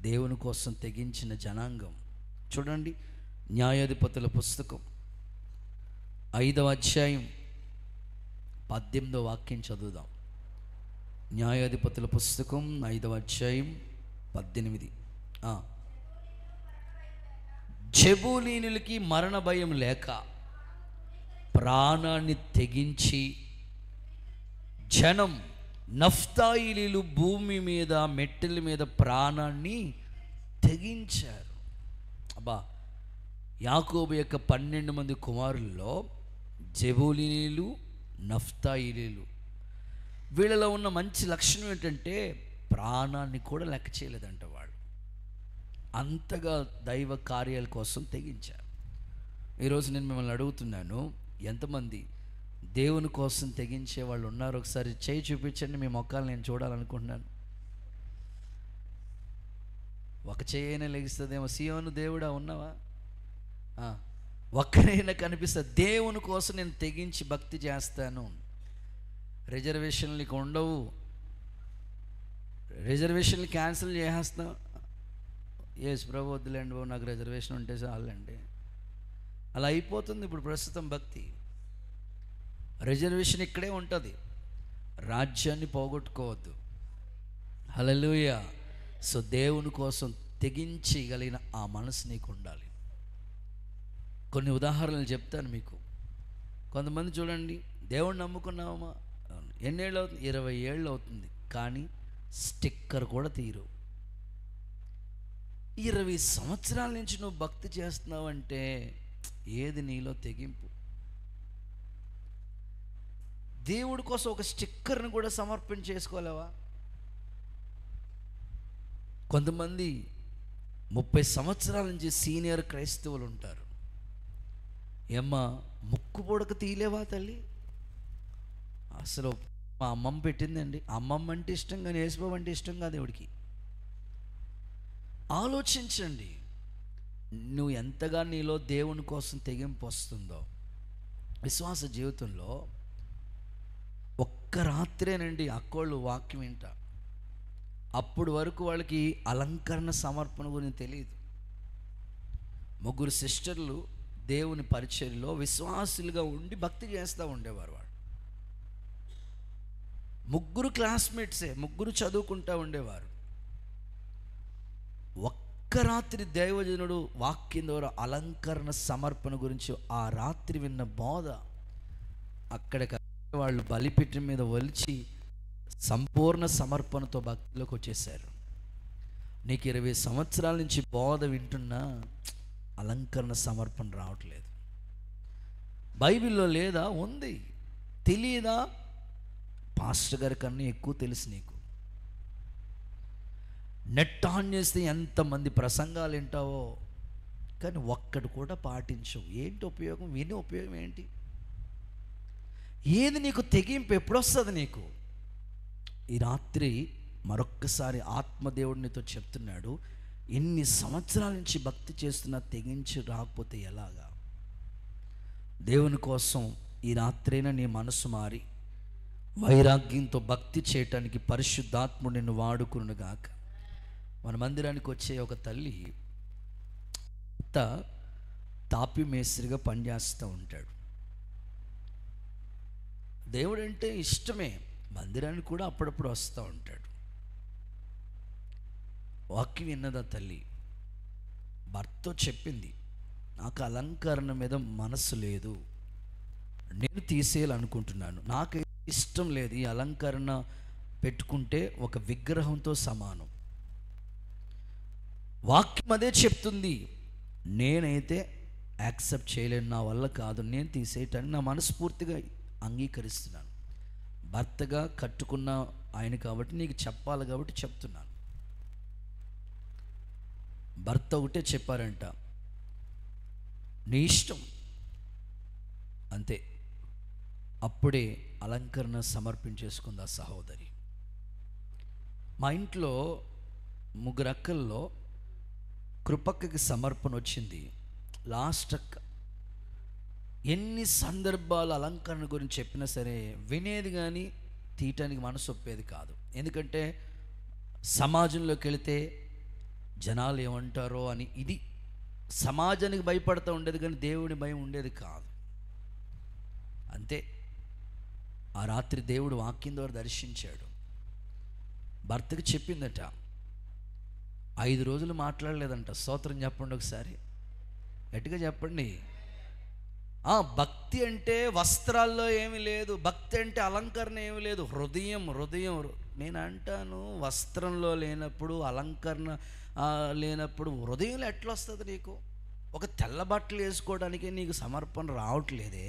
దేవుని కోసం తెగించిన జనాంగం. చూడండి, న్యాయాధిపతుల పుస్తకం 5వ అధ్యాయం 18వ వాక్యం చదువుదాం. న్యాయాధిపతుల పుస్తకం 5వ అధ్యాయం 18. జెబూలీనులకి మరణ భయం లేక ప్రాణాన్ని తెగించి జనం నఫ్తాయిలీలు భూమి మీద మెట్టెల మీద ప్రాణాన్ని తెగించారు. అబ్బా, యాకోబు యొక్క 12 మంది కుమారుల్లో జెబూలీలు, నఫ్తాయిలీలు, వీళ్ళలో ఉన్న మంచి లక్షణం ఏంటంటే ప్రాణాన్ని కూడా లెక్క చేయలేదంట వాళ్ళు. అంతగా దైవ కార్యాల కోసం తెగించారు. ఈరోజు నేను మిమ్మల్ని అడుగుతున్నాను, ఎంతమంది దేవుని కోసం తెగించే వాళ్ళు ఉన్నారు? ఒకసారి చేయి చూపించండి, మీ మొక్కలు నేను చూడాలనుకుంటున్నాను. ఒక చేయైనా లెగిస్తుందేమో. సియోను దేవుడా ఉన్నావా? ఒక్కడైనా కనిపిస్తా. దేవుని కోసం నేను తెగించి భక్తి చేస్తాను. రిజర్వేషన్లు ఇక ఉండవు, రిజర్వేషన్లు క్యాన్సిల్ చేసేస్తాం. యేసు ప్రభు వద్దులేండి బాబు, నాకు రిజర్వేషన్ ఉంటే చాలండి. అలా అయిపోతుంది ఇప్పుడు ప్రస్తుతం భక్తి. రిజర్వేషన్ ఇక్కడే ఉంటుంది, రాజ్యాన్ని పోగొట్టుకోవద్దు. హల్లెలూయా. సో దేవుని కోసం తెగించగలిగిన ఆ మనసు నీకు ఉండాలి. కొన్ని ఉదాహరణలు చెప్తాను మీకు. కొంతమంది చూడండి, దేవుణ్ణి నమ్ముకున్నామా, ఎన్నేళ్ళు అవుతుంది? 20 ఏళ్ళు అవుతుంది, కానీ స్టిక్కర్ కూడా తీరు. 20 సంవత్సరాల నుంచి నువ్వు భక్తి చేస్తున్నావంటే ఏది నీలో తెగింపు? దేవుడి కోసం ఒక స్టిక్కర్ని కూడా సమర్పణ చేసుకోలేవా? కొంతమంది 30 సంవత్సరాల నుంచి సీనియర్ క్రైస్తవులు ఉంటారు. ఏమ్మా, ముక్కు పొడక తీయలేవా తల్లి? అసలు మా అమ్మమ్మ పెట్టిందండి. అమ్మమ్మ అంటే ఇష్టం కానీ యేసుబాబు అంటే ఇష్టం కాదు దేవుడికి. ఆలోచించండి, నువ్వు ఎంతగా నీలో దేవుని కోసం తెగింపు వస్తుందో. విశ్వాస జీవితంలో ఒక్క రాత్రేనండి అక్కోళ్ళు వాక్యం వింట. అప్పుడు వరకు వాళ్ళకి అలంకరణ సమర్పణ గురించి తెలియదు. 3 సిస్టర్లు దేవుని పరిచర్యలో విశ్వాసులుగా ఉండి భక్తి చేస్తూ ఉండేవారు. వాళ్ళు 3 క్లాస్మేట్సే, 3 చదువుకుంటూ ఉండేవారు. ఒక్క రాత్రి దైవజనుడు వాక్యం ద్వారా అలంకరణ సమర్పణ గురించి ఆ రాత్రి విన్న బోధ, అక్కడికి వాళ్ళు బలిపీఠం మీద ఒలిచి సంపూర్ణ సమర్పణతో భక్తిలోకి వచ్చేసారు. నీకు 20 సంవత్సరాల నుంచి బోధ వింటున్నా అలంకరణ సమర్పణ రావట్లేదు. బైబిల్లో లేదా? ఉంది. తెలియదా? పాస్టర్ గారి కన్నా ఎక్కువ తెలుసు నీకు. నెట్ ఆన్ చేస్తే ఎంతమంది ప్రసంగాలు వింటావో, కానీ ఒక్కటి కూడా పాటించవు. ఏంటి ఉపయోగం? విని ఉపయోగం ఏంటి? ఏది నీకు తెగింపు? ఎప్పుడొస్తుంది నీకు? ఈ రాత్రి మరొక్కసారి ఆత్మదేవుడు నీతో చెప్తున్నాడు, ఎన్ని సంవత్సరాల నుంచి భక్తి చేస్తున్నా తెగించి రాకపోతే ఎలాగా? దేవుని కోసం ఈ రాత్రైనా నీ మనసు మారి వైరాగ్యంతో భక్తి చేయటానికి పరిశుద్ధాత్ముడు నిన్ను వాడుకునుగాక. మన మందిరానికి వచ్చే ఒక తల్లి తాపి మేస్త్రిగా పనిచేస్తూ ఉంటాడు. దేవుడు అంటే ఇష్టమే, మందిరానికి కూడా అప్పుడప్పుడు వస్తూ ఉంటాడు. వాక్యం విన్నదా తల్లి, భర్త చెప్పింది, నాకు అలంకరణ మీద మనసు లేదు, నేను తీసేయాలనుకుంటున్నాను, నాకు ఇష్టం లేదు, ఈ అలంకరణ పెట్టుకుంటే ఒక విగ్రహంతో సమానం. వాక్యం అదే చెప్తుంది, నేనైతే యాక్సెప్ట్ చేయలేను, నా వల్ల కాదు, నేను తీసేయటానికి నా మనస్ఫూర్తిగా అంగీకరిస్తున్నాను. భర్తగా కట్టుకున్న ఆయన కాబట్టి నీకు చెప్పాలి కాబట్టి చెప్తున్నాను. భర్త ఒకటే చెప్పారంట, నీ ఇష్టం అంతే. అప్పుడే అలంకరణ సమర్పించేసుకుంది ఆ సహోదరి. మా ఇంట్లో 3 అక్కల్లో కృపక్కకి సమర్పణ వచ్చింది. లాస్ట్ అక్క ఎన్ని సందర్భాలు అలంకరణ గురించి చెప్పినా సరే వినేది కానీ తీయటానికి మనసు ఒప్పేది కాదు. ఎందుకంటే సమాజంలోకి వెళితే జనాలు ఏమంటారో అని, ఇది సమాజానికి భయపడుతూ ఉండేది కానీ దేవుని భయం ఉండేది కాదు. అంతే. ఆ రాత్రి దేవుడు వాక్యం ద్వారా దర్శించాడు. భర్తకి చెప్పిందట, 5 రోజులు మాట్లాడలేదంట. స్తోత్రం చెప్పండి ఒకసారి. గట్టిగా చెప్పండి. భక్తి అంటే వస్త్రాల్లో ఏమీ లేదు, భక్తి అంటే అలంకరణ ఏమీ లేదు. హృదయం నేను అంటాను, వస్త్రంలో లేనప్పుడు, అలంకరణ లేనప్పుడు హృదయంలో ఎట్లా వస్తుంది నీకు? ఒక తెల్ల బట్టలు వేసుకోవడానికి నీకు సమర్పణ రావట్లేదే,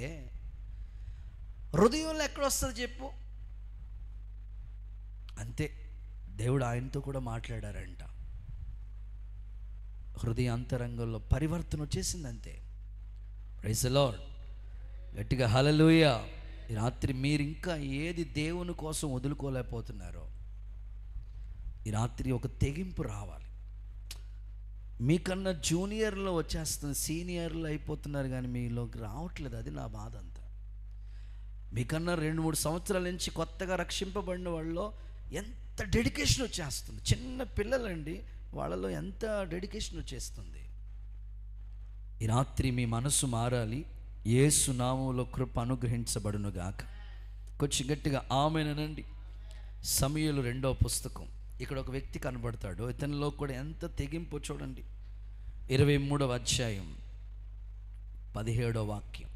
హృదయంలో ఎక్కడ వస్తుంది చెప్పు? అంతే, దేవుడు ఆయనతో కూడా మాట్లాడారంట. హృదయ అంతరంగంలో పరివర్తన వచ్చేసింది అంతే. Praise the Lord. గట్టిగా హల్లెలూయా. ఈ రాత్రి మీరు ఇంకా ఏది దేవుని కోసం వదులుకోలేకపోతున్నారో, ఈ రాత్రి ఒక తెగింపు రావాలి. మీకన్నా జూనియర్లో వచ్చేస్తుంది, సీనియర్లు అయిపోతున్నారు కానీ మీలోకి రావట్లేదు. అది నా బాధ అంతా. మీకన్నా 2-3 సంవత్సరాల నుంచి కొత్తగా రక్షింపబడిన వాళ్ళలో ఎంత డెడికేషన్ వచ్చేస్తుంది. చిన్న పిల్లలండి, వాళ్ళలో ఎంత డెడికేషన్ వచ్చేస్తుంది. ఈ రాత్రి మీ మనసు మారాలి. యేసు నామములో కృప అనుగ్రహించబడును గాక. కొంచెం గట్టిగా ఆమేనండి. సమూయేలు 2వ పుస్తకం. ఇక్కడ ఒక వ్యక్తి కనబడతాడు, ఇతనిలో కూడా ఎంత తెగింపు చూడండి. 23వ అధ్యాయం 17వ వాక్యం.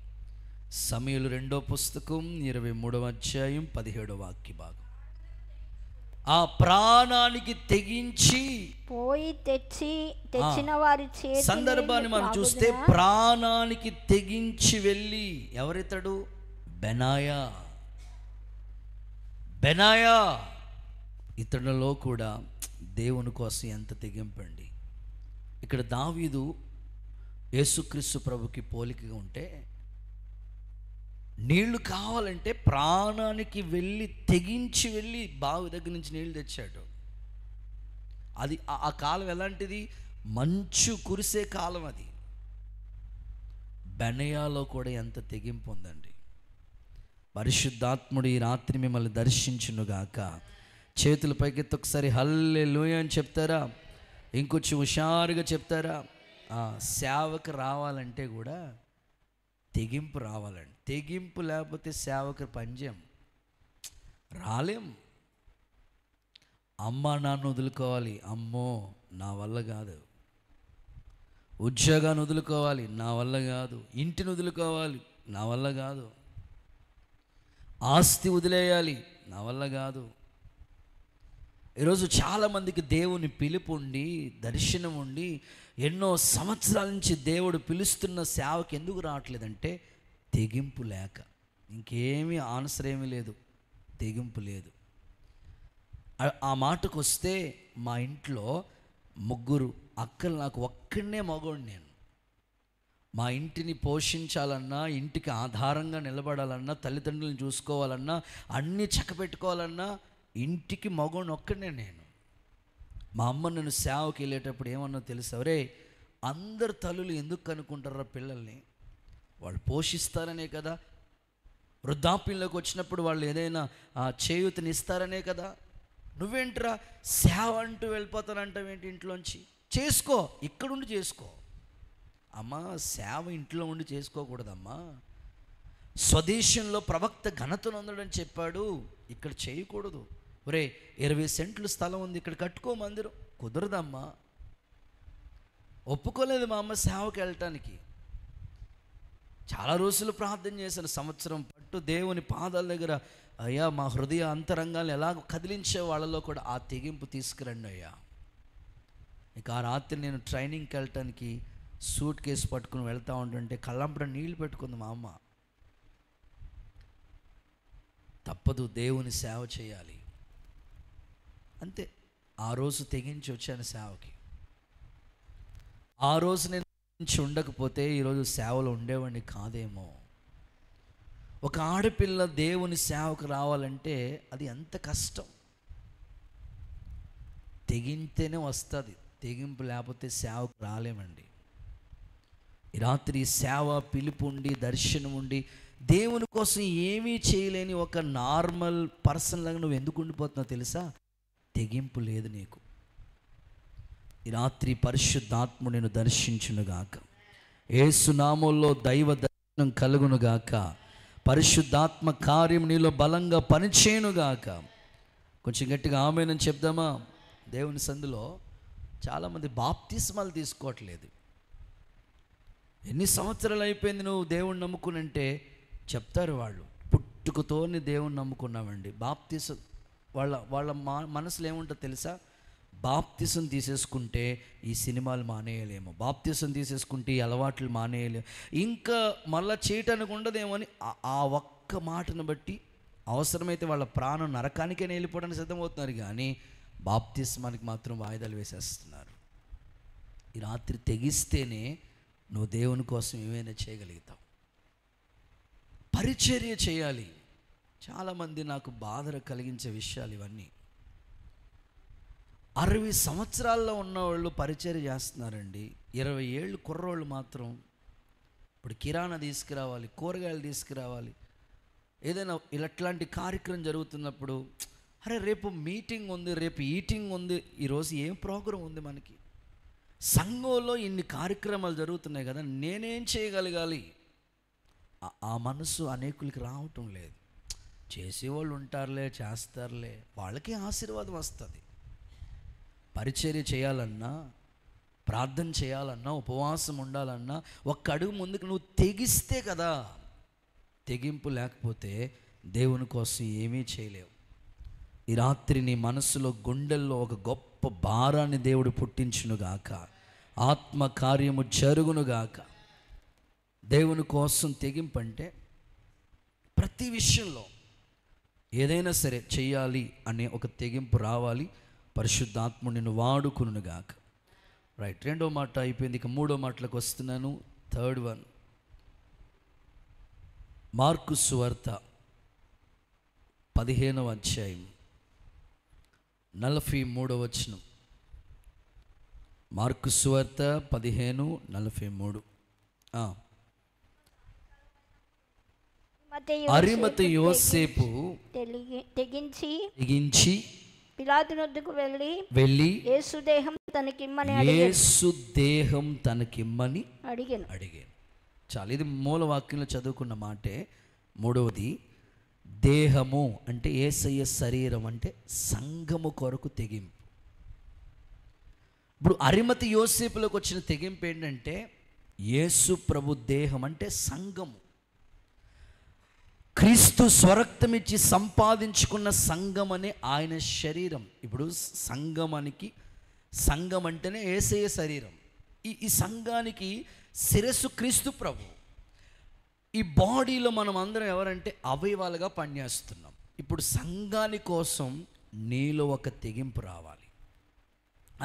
సమూయేలు 2వ పుస్తకం 23వ అధ్యాయం 17వ వాక్య భాగం. ఆ ప్రాణానికి తెగించి పోయి తెచ్చిన వారి చేతి సందర్భాన్ని మనం చూస్తే, ప్రాణానికి తెగించి వెళ్ళి, ఎవరితడు? బెనాయా. ఇతడులో కూడా దేవుని కోసం ఎంత తెగింపండి. ఇక్కడ దావీదు యేసుక్రీస్తు ప్రభుకి పోలికగా ఉంటే, నీళ్లు కావాలంటే ప్రాణానికి వెళ్ళి తెగించి వెళ్ళి బావి దగ్గర నుంచి నీళ్లు తెచ్చాడు. అది ఆ కాలం ఎలాంటిది? మంచు కురిసే కాలం అది. బెనయాలో కూడా ఎంత తెగింపు ఉందండి. పరిశుద్ధాత్ముడు ఈ రాత్రి మిమ్మల్ని దర్శించునుగాక. చేతుల పైకెత్తి ఒకసారి హల్లెలూయా అని చెప్తారా? ఇంకొంచెం హుషారుగా చెప్తారా? సేవకు రావాలంటే కూడా తెగింపు రావాలండి. తెగింపు లేకపోతే సేవకు పనిచేయం, రాలేం. అమ్మ నాన్న వదులుకోవాలి, అమ్మో నా వల్ల కాదు. ఉద్యోగాన్ని వదులుకోవాలి, నా వల్ల కాదు. ఇంటిని వదులుకోవాలి, నా వల్ల కాదు. ఆస్తి వదిలేయాలి, నా వల్ల కాదు. ఈరోజు చాలామందికి దేవుని పిలుపు ఉండి, దర్శనం ఉండి, ఎన్నో సంవత్సరాల నుంచి దేవుడు పిలుస్తున్న సేవకి ఎందుకు రావట్లేదంటే తెగింపు లేక. ఇంకేమీ ఆన్సర్ ఏమీ లేదు, తెగింపు లేదు. ఆ మాటకు వస్తే, మా ఇంట్లో 3 అక్కలు, నాకు ఒక్కడనే మగోడు నేను. మా ఇంటిని పోషించాలన్నా, ఇంటికి ఆధారంగా నిలబడాలన్నా, తల్లిదండ్రులను చూసుకోవాలన్నా, అన్నీ చక్కబెట్టుకోవాలన్నా ఇంటికి మగోడిని ఒక్కడనే నేను. మా అమ్మ నన్ను సేవకి వెళ్ళేటప్పుడు ఏమన్నా తెలుసా? రే, అందరు తల్లులు ఎందుకు కనుక్కుంటారా పిల్లల్ని? వాళ్ళు పోషిస్తారనే కదా. వృద్ధాప్యంలోకి వచ్చినప్పుడు వాళ్ళు ఏదైనా చేయూతని ఇస్తారనే కదా. నువ్వేంట్రా సేవ అంటూ వెళ్ళిపోతానంటావేంటి? ఇంట్లోంచి చేసుకో, ఇక్కడుండి చేసుకో. అమ్మా, సేవ ఇంట్లో ఉండి చేసుకోకూడదమ్మా. స్వదేశంలో ప్రవక్త ఘనతను అందడని చెప్పాడు, ఇక్కడ చేయకూడదు. ఒరే, 20 సెంట్లు స్థలం ఉంది, ఇక్కడ కట్టుకో మందిరం. కుదరదమ్మా. ఒప్పుకోలేదు మా అమ్మ సేవకి వెళ్ళటానికి. చాలా రోజులు ప్రార్థన చేశాను, సంవత్సరం పట్టు దేవుని పాదాల దగ్గర. అయ్యా, మా హృదయ అంతరంగాలు ఎలాగో కదిలించే వాళ్ళలో కూడా ఆ తెగింపు తీసుకురండి అయ్యా. ఇక ఆ రాత్రి నేను ట్రైనింగ్కి వెళ్ళటానికి సూట్ కేసు పట్టుకుని వెళ్తూ ఉంటుంటే కళ్ళంపడ నీళ్ళు పెట్టుకుంది మా అమ్మ. తప్పదు, దేవుని సేవ చేయాలి అంతే. ఆ రోజు తెగించి వచ్చాను సేవకి. ఆ రోజు నేను తెగించి ఉండకపోతే ఈరోజు సేవలో ఉండేవాడిని కాదేమో. ఒక ఆడపిల్ల దేవుని సేవకు రావాలంటే అది ఎంత కష్టం. తెగింతేనే వస్తుంది, తెగింపు లేకపోతే సేవకు రాలేమండి. ఈ రాత్రి సేవ పిలుపు ఉండి, దర్శనం ఉండి, దేవుని కోసం ఏమీ చేయలేని ఒక నార్మల్ పర్సన్ లాగా నువ్వు ఎందుకు ఉండిపోతున్నావు తెలుసా? తెగింపు లేదు నీకు. ఈ రాత్రి పరిశుద్ధాత్మ నేను దర్శించునుగాక. యేసు నామములో దైవ దర్శనం కలుగునుగాక. పరిశుద్ధాత్మ కార్యం నీలో బలంగా పనిచేయునుగాక. కొంచెం గట్టిగా ఆమేనని చెప్దామా? దేవుని సందులో చాలామంది బాప్తిస్మాలు తీసుకోవట్లేదు. ఎన్ని సంవత్సరాలు అయిపోయింది నువ్వు దేవుణ్ణి నమ్ముకునంటే చెప్తారు వాళ్ళు, పుట్టుకతోని దేవుణ్ణి నమ్ముకున్నామండి. బాప్తిసం వాళ్ళ మనసులో ఏముంటుందో తెలుసా? బాప్తిసం తీసేసుకుంటే ఈ సినిమాలు మానేయలేము, బాప్తిసం తీసేసుకుంటే ఈ అలవాట్లు మానేయలేము, ఇంకా మళ్ళీ చేయటానికి ఉండదేమో అని ఆ ఒక్క మాటను బట్టి అవసరమైతే వాళ్ళ ప్రాణం నరకానికే వెళ్ళిపోవడానికి సిద్ధమవుతున్నారు. కానీ బాప్తిస్మానికి మాత్రం వాయిదాలు వేసేస్తున్నారు. ఈ రాత్రి తెగిస్తేనే నువ్వు దేవుని కోసం ఏమైనా చేయగలుగుతావు. పరిచర్య చేయాలి. చాలామంది నాకు బాధ కలిగించే విషయాలు ఇవన్నీ. 60 సంవత్సరాల్లో ఉన్నవాళ్ళు పరిచర్య చేస్తున్నారండి. 20 ఏళ్ళు కుర్రోళ్ళు మాత్రం ఇప్పుడు కిరాణా తీసుకురావాలి, కూరగాయలు తీసుకురావాలి, ఏదైనా ఇట్లాంటి కార్యక్రమం జరుగుతున్నప్పుడు అరే రేపు మీటింగ్ ఉంది, రేపు ఈటింగ్ ఉంది, ఈరోజు ఏం ప్రోగ్రాం ఉంది మనకి, సంఘంలో ఇన్ని కార్యక్రమాలు జరుగుతున్నాయి కదా, నేనేం చేయగలగాలి? ఆ మనసు అనేకులకి రావటం లేదు. చేసేవాళ్ళు ఉంటారులే, చేస్తారులే, వాళ్ళకి ఆశీర్వాదం వస్తుంది. పరిచర్య చేయాలన్నా, ప్రార్థన చేయాలన్నా, ఉపవాసం ఉండాలన్నా ఒక్క అడుగు ముందుకు నువ్వు తెగిస్తే కదా. తెగింపు లేకపోతే దేవుని కోసం ఏమీ చేయలేవు. ఈ రాత్రి నీ మనసులో, గుండెల్లో ఒక గొప్ప భారాన్ని దేవుడు పుట్టించునుగాక, ఆత్మ కార్యము జరుగునుగాక. దేవుని కోసం తెగింపు అంటే ప్రతి విషయంలో ఏదైనా సరే చెయ్యాలి అనే ఒక తెగింపు రావాలి. పరిశుద్ధాత్మ నిన్ను వాడుకునుగాక. రైట్, 2వ మాట అయిపోయింది. ఇక 3వ మాటలకు వస్తున్నాను. థర్డ్ వన్, మార్కు సువార్త 15వ అధ్యాయం 43వ వచనం. మార్కు సువార్త 15:43. అరిమతయి యోసేపు తెగించి పిలాతు వద్దకు వెళ్ళి యేసు దేహం తనకిమ్మని అడిగాను. చాలా, ఇది మూల వాక్యంలో చదువుకున్న మాటే. 3వది, దేహము అంటే యేసయ్య శరీరం అంటే సంఘము కొరకు తెగింపు. ఇప్పుడు అరిమతయి యోసేపులోకి వచ్చిన తెగింపు ఏంటంటే యేసు ప్రభు దేహం అంటే సంఘము. క్రీస్తు స్వరక్తమిచ్చి సంపాదించుకున్న సంఘం అనే ఆయన శరీరం. ఇప్పుడు సంఘం అంటేనే యేసయ్య శరీరం. ఈ సంఘానికి శిరస్సు క్రీస్తు ప్రభు. ఈ బాడీలో మనం అందరం ఎవరంటే అవయవాలుగా పనిచేస్తున్నాం. ఇప్పుడు సంఘాని కోసం నీలో ఒక తెగింపు రావాలి.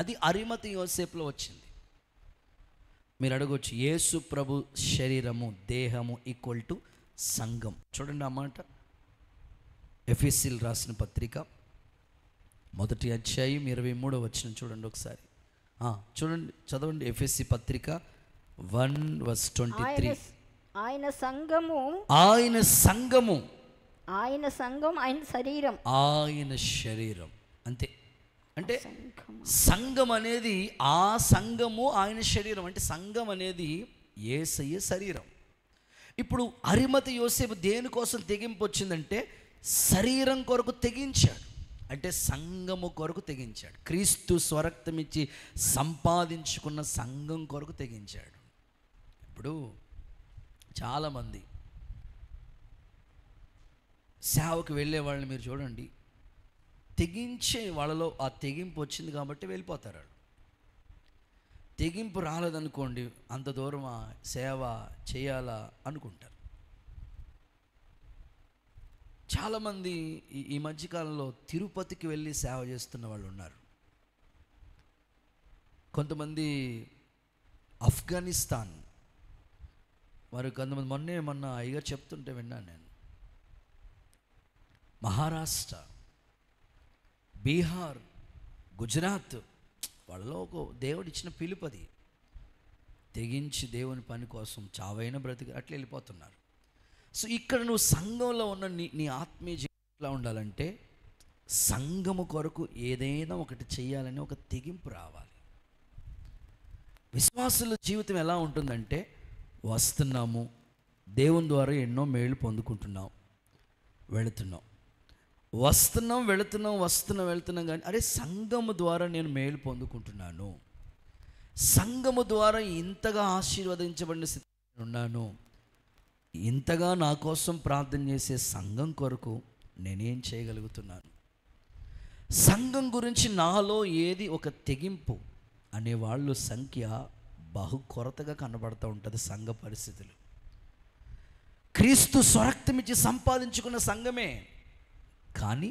అది అరిమతయి యోసేపులో వచ్చింది. మీరు అడగొచ్చు, యేసు ప్రభు శరీరము, దేహము ఈక్వల్ టు సంఘం. చూడండి ఆ మాట, ఎఫెసీయులకు రాసిన పత్రిక 1వ అధ్యాయం 23వ వచనం చూడండి ఒకసారి. చూడండి, చదవండి. ఎఫెసీ పత్రిక 1:23. ఆయన సంఘము ఆయన శరీరం. అంతే. అంటే సంఘం అనేది ఆ సంఘము ఆయన శరీరం. అంటే సంఘం అనేది యేసయ్య శరీరం. ఇప్పుడు అరిమతయి యోసేపు దేనికోసం తెగింపు వచ్చిందంటే శరీరం కొరకు తెగించాడు, అంటే సంఘము కొరకు తెగించాడు. క్రీస్తు స్వరక్తమిచ్చి సంపాదించుకున్న సంఘం కొరకు తెగించాడు. ఇప్పుడు చాలామంది సేవకు వెళ్ళే వాళ్ళని మీరు చూడండి, తెగించే వాళ్ళలో ఆ తెగింపు వచ్చింది కాబట్టి వెళ్ళిపోతారు. తెగింపు రాలేదనుకోండి, అంత దూరం సేవ చేయాలా అనుకుంటారు. చాలామంది ఈ మధ్యకాలంలో తిరుపతికి వెళ్ళి సేవ చేస్తున్న వాళ్ళు ఉన్నారు. కొంతమంది ఆఫ్ఘనిస్తాన్ వారు, కొంతమంది మొన్న అయ్యగారు చెప్తుంటే విన్నాను నేను. మహారాష్ట్ర, బీహార్, గుజరాత్, వాళ్ళలో ఒక దేవుడు ఇచ్చిన పిలుపది. తెగించి దేవుని పని కోసం చావైన బ్రతికి అట్లా వెళ్ళిపోతున్నారు. సో ఇక్కడ నువ్వు సంఘంలో ఉన్న నీ ఆత్మీయ జీవితం ఎట్లా ఉండాలంటే సంఘము కొరకు ఏదైనా ఒకటి చేయాలని ఒక తెగింపు రావాలి. విశ్వాసుల జీవితం ఎలా ఉంటుందంటే వస్తున్నాము, దేవుని ద్వారా ఎన్నో మేలు పొందుకుంటున్నాం, వెళుతున్నాం, వెళుతున్నాం కానీ అరే సంఘము ద్వారా నేను మేలు పొందుకుంటున్నాను, సంఘము ద్వారా ఇంతగా ఆశీర్వదించబడిన ఉన్నాను. ఇంతగా నా కోసం ప్రార్థన చేసే సంఘం కొరకు నేనేం చేయగలుగుతున్నాను? సంఘం గురించి నాలో ఏది ఒక తెగింపు అనేవాళ్ళు సంఖ్య బహు కొరతగా కనబడుతూ ఉంటుంది. సంఘ పరిస్థితులు క్రీస్తు స్వరక్తమిచ్చి సంపాదించుకున్న సంఘమే, కానీ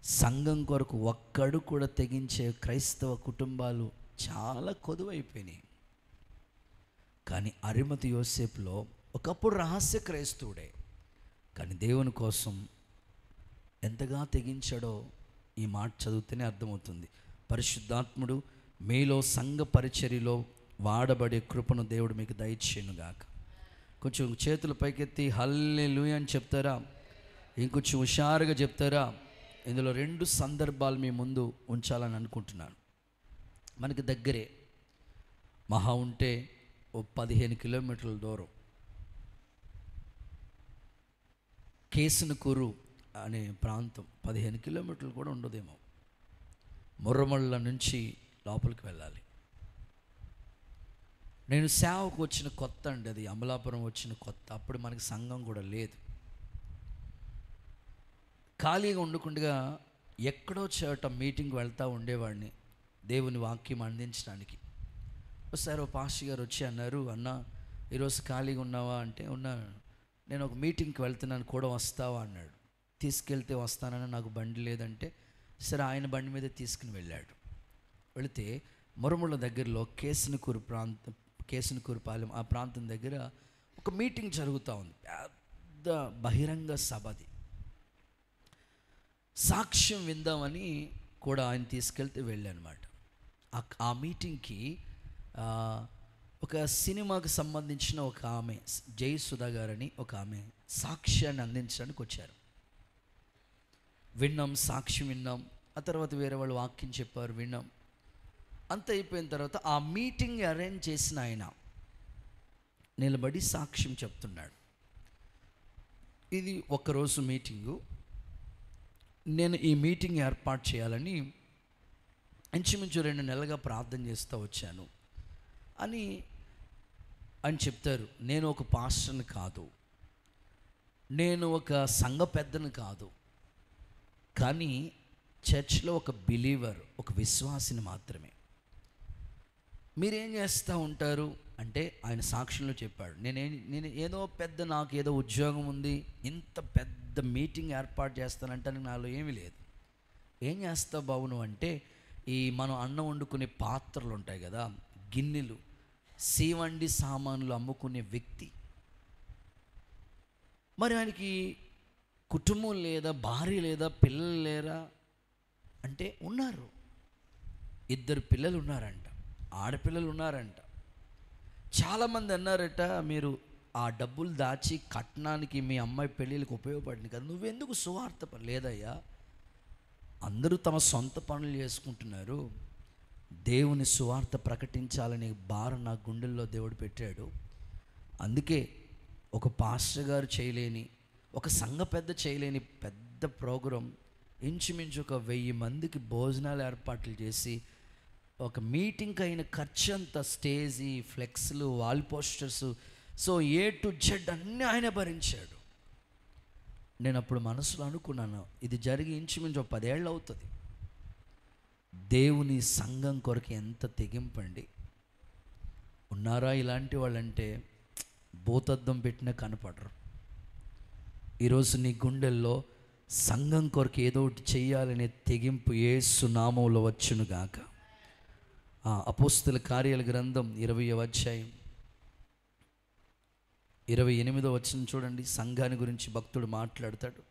సంఘం కొరకు ఒక్కడు కూడా తెగించే క్రైస్తవ కుటుంబాలు చాలా కొదువైపోయినాయి. కానీ అరిమతి యోసేపులో ఒకప్పుడు రహస్య క్రైస్తవుడే, కానీ దేవుని కోసం ఎంతగా తెగించాడో ఈ మాట చదివితేనే అర్థమవుతుంది. పరిశుద్ధాత్ముడు మీలో సంఘ పరిచర్యలో వాడబడే కృపను దేవుడు మీకు దయచేయునుగాక. కొంచెం చేతులు పైకెత్తి హల్లెలూయా అని చెప్తారా? ఇంకొంచెం హుషారుగా చెప్తారా? ఇందులో 2 సందర్భాలు మీ ముందు ఉంచాలని అనుకుంటున్నాను. మనకి దగ్గరే, మహా ఉంటే ఓ 15 కిలోమీటర్ల దూరం కేసునకూరు అనే ప్రాంతం, 15 కిలోమీటర్లు కూడా ఉండదేమో. ముర్రమళ్ళ నుంచి లోపలికి వెళ్ళాలి. నేను సేవకు వచ్చిన కొత్త అండి, అది అమలాపురం వచ్చిన కొత్త. అప్పుడు మనకి సంఘం కూడా లేదు. ఖాళీగా ఉండకుండా ఎక్కడో చోట మీటింగ్కి వెళ్తూ ఉండేవాడిని దేవుని వాక్యం అందించడానికి. ఒకసారి ఓ పాస్టర్ గారు వచ్చి అన్నారు, అన్న ఈరోజు ఖాళీగా ఉన్నావా అంటే, ఉన్నాను, నేను ఒక మీటింగ్కి వెళ్తున్నాను, కూడా వస్తావా అన్నాడు. తీసుకెళ్తే వస్తానని, నాకు బండి లేదంటే సరే ఆయన బండి మీద తీసుకుని వెళ్ళాడు. వెళితే మురముళ్ళ దగ్గరలో కేసునకూరుపాలెం ఆ ప్రాంతం దగ్గర ఒక మీటింగ్ జరుగుతూ ఉంది. పెద్ద బహిరంగ సభది. సాక్ష్యం విందామని కూడా ఆయన తీసుకెళ్తే వెళ్ళానమాట. ఆ మీటింగ్కి ఒక సినిమాకు సంబంధించిన ఒక ఆమె, జయసుధా గారని ఒక ఆమె సాక్ష్యాన్ని అందించడానికి వచ్చారు. విన్నాం, సాక్ష్యం విన్నాం. ఆ తర్వాత వేరే వాళ్ళు వాక్యం చెప్పారు, విన్నాం. అంత అయిపోయిన తర్వాత ఆ మీటింగ్ అరేంజ్ చేసిన ఆయన నిలబడి సాక్ష్యం చెప్తున్నాడు. ఇది ఒక్కరోజు మీటింగు. నేను ఈ మీటింగ్ ఏర్పాటు చేయాలని ఇంచుమించు 2 నెలలుగా ప్రార్థన చేస్తూ వచ్చాను అని చెప్తారు. నేను ఒక పాస్టర్ని కాదు, నేను ఒక సంఘ పెద్దను కాదు, కానీ చర్చ్లో ఒక బిలీవర్, ఒక విశ్వాసిని మాత్రమే. మీరేం చేస్తూ ఉంటారు అంటే ఆయన సాక్ష్యంలో చెప్పాడు, నేను ఏదో పెద్ద, నాకు ఏదో ఉద్యోగం ఉంది, ఇంత పెద్ద మీటింగ్ ఏర్పాటు చేస్తానంటే నాలో ఏమీ లేదు. ఏం చేస్తావు బాబు నువ్వు అంటే, ఈ మనం అన్నం వండుకునే పాత్రలు ఉంటాయి కదా, గిన్నెలు, సీవండి సామాన్లు అమ్ముకునే వ్యక్తి. మరి ఆయనకి కుటుంబం లేదా, భార్య లేదా, పిల్లలు లేరా అంటే ఉన్నారు. 2 పిల్లలు ఉన్నారంట, ఆడపిల్లలు ఉన్నారంట. చాలామంది అన్నారట, మీరు ఆ డబ్బులు దాచి కట్నానికి మీ అమ్మాయి పెళ్ళిళ్ళకి ఉపయోగపడింది కదా, నువ్వెందుకు సువార్త లేదయ్యా, అందరూ తమ సొంత పనులు చేసుకుంటున్నారు, దేవుని సువార్త ప్రకటించాలనే భారం నా గుండెల్లో దేవుడు పెట్టాడు. అందుకే ఒక పాస్టర్ గారు చేయలేని, ఒక సంఘ పెద్ద చేయలేని పెద్ద ప్రోగ్రాం, ఇంచుమించు ఒక 1000 మందికి భోజనాలు ఏర్పాట్లు చేసి, ఒక మీటింగ్కి అయిన ఖర్చు అంతా, స్టేజీ, ఫ్లెక్స్లు, wall posters, so A to Z అన్నీ ఆయన భరించాడు. నేను అప్పుడు మనసులో అనుకున్నాను, ఇది జరిగి ఇంచుమించు 10 ఏళ్ళు అవుతుంది. దేవుని సంఘం కొరకు ఎంత తెగింపండి. ఉన్నారా ఇలాంటి వాళ్ళంటే భూతద్దం పెట్టినా కనపడరు. ఈరోజు నీ గుండెల్లో సంఘం కొరకు ఏదో ఒకటి చెయ్యాలనే తెగింపు యేసు నామములో వచ్చునుగాక. అపోస్తల కార్యాల గ్రంథం 20వ అధ్యాయం 28వ వచనం చూడండి. సంఘాన్ని గురించి భక్తుడు మాట్లాడతాడు.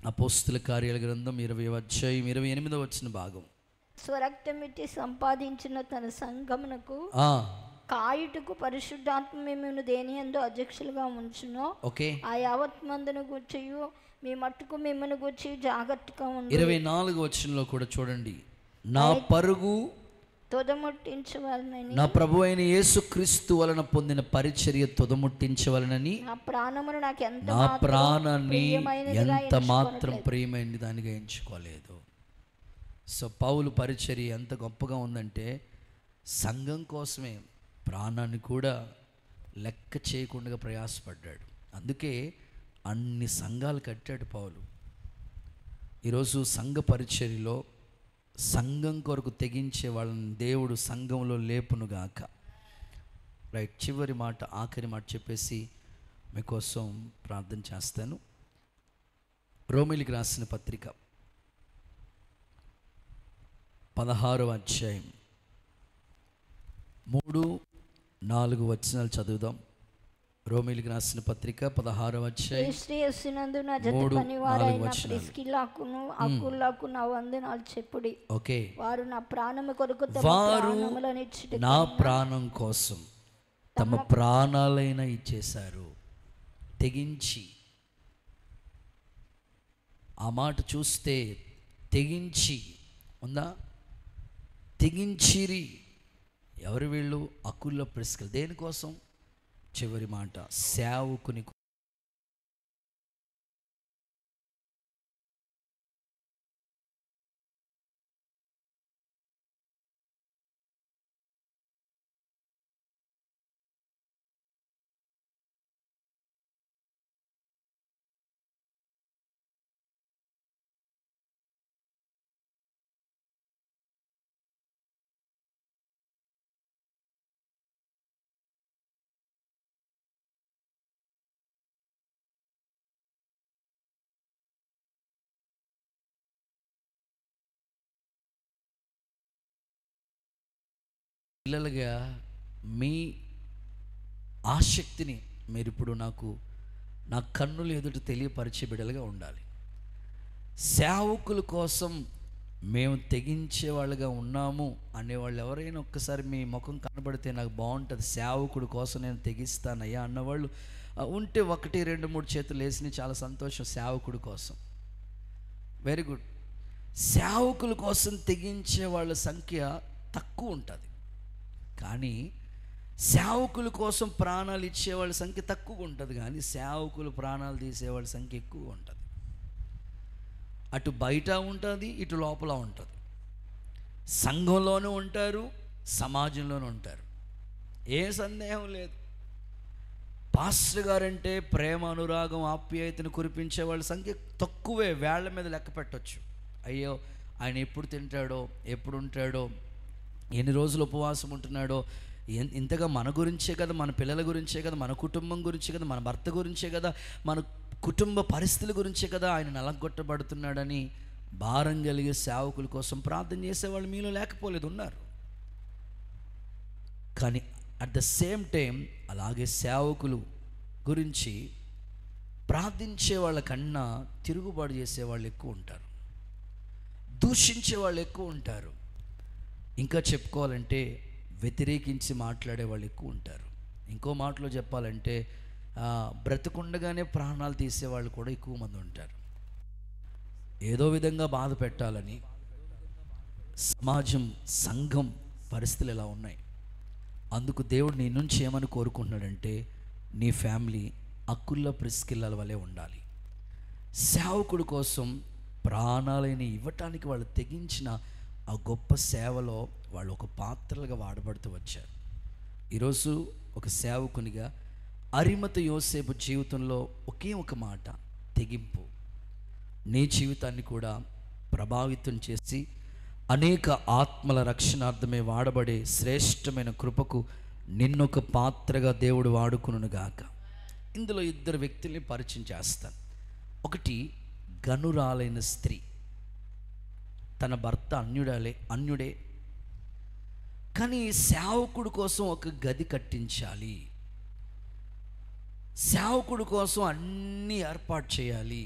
అపోస్తల కార్యాల గ్రంథం 20వ అధ్యాయం 28వ వచన భాగం. స్వరక్తమిట్టి సంపాదించిన తన సంఘమునకు కాయుటకు పరిశుద్ధాత్మ మిమ్మల్ని దేనియందు అధ్యక్షులుగా ఉంచును. ఓకే, ఆ యావత్ మందును గూర్చి మీ మట్టుకు మిమ్మల్ని గూర్చి జాగ్రత్తగా ఉండు. 24వ వచనంలో కూడా చూడండి. నా పరుగు తుదముట్టించవలనని, నా ప్రభు అయిన యేసుక్రీస్తు వలన పొందిన పరిచర్య తుదముట్టించవలనని, నా ప్రాణమును నాకు నా ప్రాణాన్ని ఎంత మాత్రం ప్రియమైన దానిగా ఎంచుకోలేదు. సో పౌలు పరిచర్య ఎంత గొప్పగా ఉందంటే, సంఘం కోసమే ప్రాణాన్ని కూడా లెక్క చేయకుండా ప్రయాసపడ్డాడు. అందుకే అన్ని సంఘాలు కట్టాడు పౌలు. ఈరోజు సంఘ పరిచర్యలో సంఘం కొరకు తెగించే వాళ్ళని దేవుడు సంఘంలో లేపునుగాక. రైట్, చివరి మాట, ఆఖరి మాట చెప్పేసి మీకోసం ప్రార్థన చేస్తాను. రోమీయులకు రాసిన పత్రిక 16వ అధ్యాయం 3-4 వచనాలు చదువుదాం. రోమీయులకు రాసిన పత్రిక 16వ అధ్యాయం 3-4 చెప్పుడి. ఓకే, వారు నా ప్రాణము కొరకు వారు నా ప్రాణం కోసం తమ ప్రాణాలైనా ఇచ్చేశారు. తెగించి, ఆ మాట చూస్తే తెగించి ఉందా? తెగించిరి. ఎవరు వీళ్ళు? అకుల ప్రిస్కిల్ల. దేనికోసం? చివరి మాట, సేవకుని. పిల్లలుగా మీ ఆసక్తిని మీరు ఇప్పుడు నా కన్నులు ఎదుట తెలియపరిచే బిడ్డలుగా ఉండాలి. సేవకుల కోసం మేము తెగించే వాళ్ళుగా ఉన్నాము అనేవాళ్ళు ఎవరైనా ఒక్కసారి మీ ముఖం కనబడితే నాకు బాగుంటుంది, సేవకుడి కోసం నేను తెగిస్తానయ్యా అన్నవాళ్ళు ఉంటే 1, 2, 3 చేతులు వేసి చాలా సంతోషం. సేవకుడి కోసం వెరీ గుడ్. సేవకుల కోసం తెగించే వాళ్ళ సంఖ్య తక్కువ ఉంటుంది, కానీ సేవకుల కోసం ప్రాణాలు ఇచ్చేవాళ్ళ సంఖ్య తక్కువగా ఉంటుంది. కానీ సేవకులు ప్రాణాలు తీసేవాళ్ళ సంఖ్య ఎక్కువ ఉంటుంది. అటు బయట ఉంటుంది, ఇటు లోపల ఉంటుంది. సంఘంలోనూ ఉంటారు, సమాజంలోనూ ఉంటారు. ఏ సందేహం లేదు. పాస్టర్ గారంటే ప్రేమ, అనురాగం, ఆప్యాయతను కురిపించే వాళ్ళ సంఖ్య తక్కువే, వేళ్ల మీద లెక్క పెట్టవచ్చు. అయ్యో ఆయన ఎప్పుడు తింటాడో, ఎప్పుడు ఉంటాడో, ఎన్ని రోజులు ఉపవాసం ఉంటున్నాడో, ఇంతగా మన గురించే కదా, మన పిల్లల గురించే కదా, మన కుటుంబం గురించే కదా, మన భర్త గురించే కదా, మన కుటుంబ పరిస్థితుల గురించే కదా ఆయన నలగొట్టబడుతున్నాడని భారం కలిగే సేవకుల కోసం ప్రార్థన చేసేవాళ్ళు మీలో లేకపోలేదు, ఉన్నారు. కానీ అట్ ద సేమ్ టైం అలాగే సేవకులు గురించి ప్రార్థించే వాళ్ళకన్నా తిరుగుబాటు చేసేవాళ్ళు ఎక్కువ ఉంటారు, దూషించే వాళ్ళు ఎక్కువ ఉంటారు. ఇంకా చెప్పుకోవాలంటే వ్యతిరేకించి మాట్లాడే వాళ్ళు ఎక్కువ ఉంటారు. ఇంకో మాటలో చెప్పాలంటే బ్రతికుండగానే ప్రాణాలు తీసేవాళ్ళు కూడా ఎక్కువ మంది ఉంటారు. ఏదో విధంగా బాధ పెట్టాలని సమాజం, సంఘం పరిస్థితులు ఎలా ఉన్నాయి. అందుకు దేవుడు నీ నుంచి ఏమని కోరుకుంటున్నాడంటే నీ ఫ్యామిలీ అకుల ప్రిస్కిల్లల వలె ఉండాలి. సేవకుడి కోసం ప్రాణాలని ఇవ్వటానికి వాళ్ళు తెగించిన ఆ గొప్ప సేవలో వాళ్ళు ఒక పాత్రలుగా వాడబడుతూ వచ్చారు. ఈరోజు ఒక సేవకునిగా అరిమత యోసేపు జీవితంలో ఒకే ఒక మాట, తెగింపు, నీ జీవితాన్ని కూడా ప్రభావితం చేసి అనేక ఆత్మల రక్షణార్థమే వాడబడే శ్రేష్టమైన కృపకు నిన్నొక పాత్రగా దేవుడు వాడుకునుగాక. ఇందులో 2 వ్యక్తుల్ని పరిచయం చేస్తాను. ఒకటి గనురాలైన స్త్రీ. తన భర్త అన్యుడే, కానీ సేవకుడి కోసం ఒక గది కట్టించాలి, సేవకుడి కోసం అన్నీ ఏర్పాటు చేయాలి.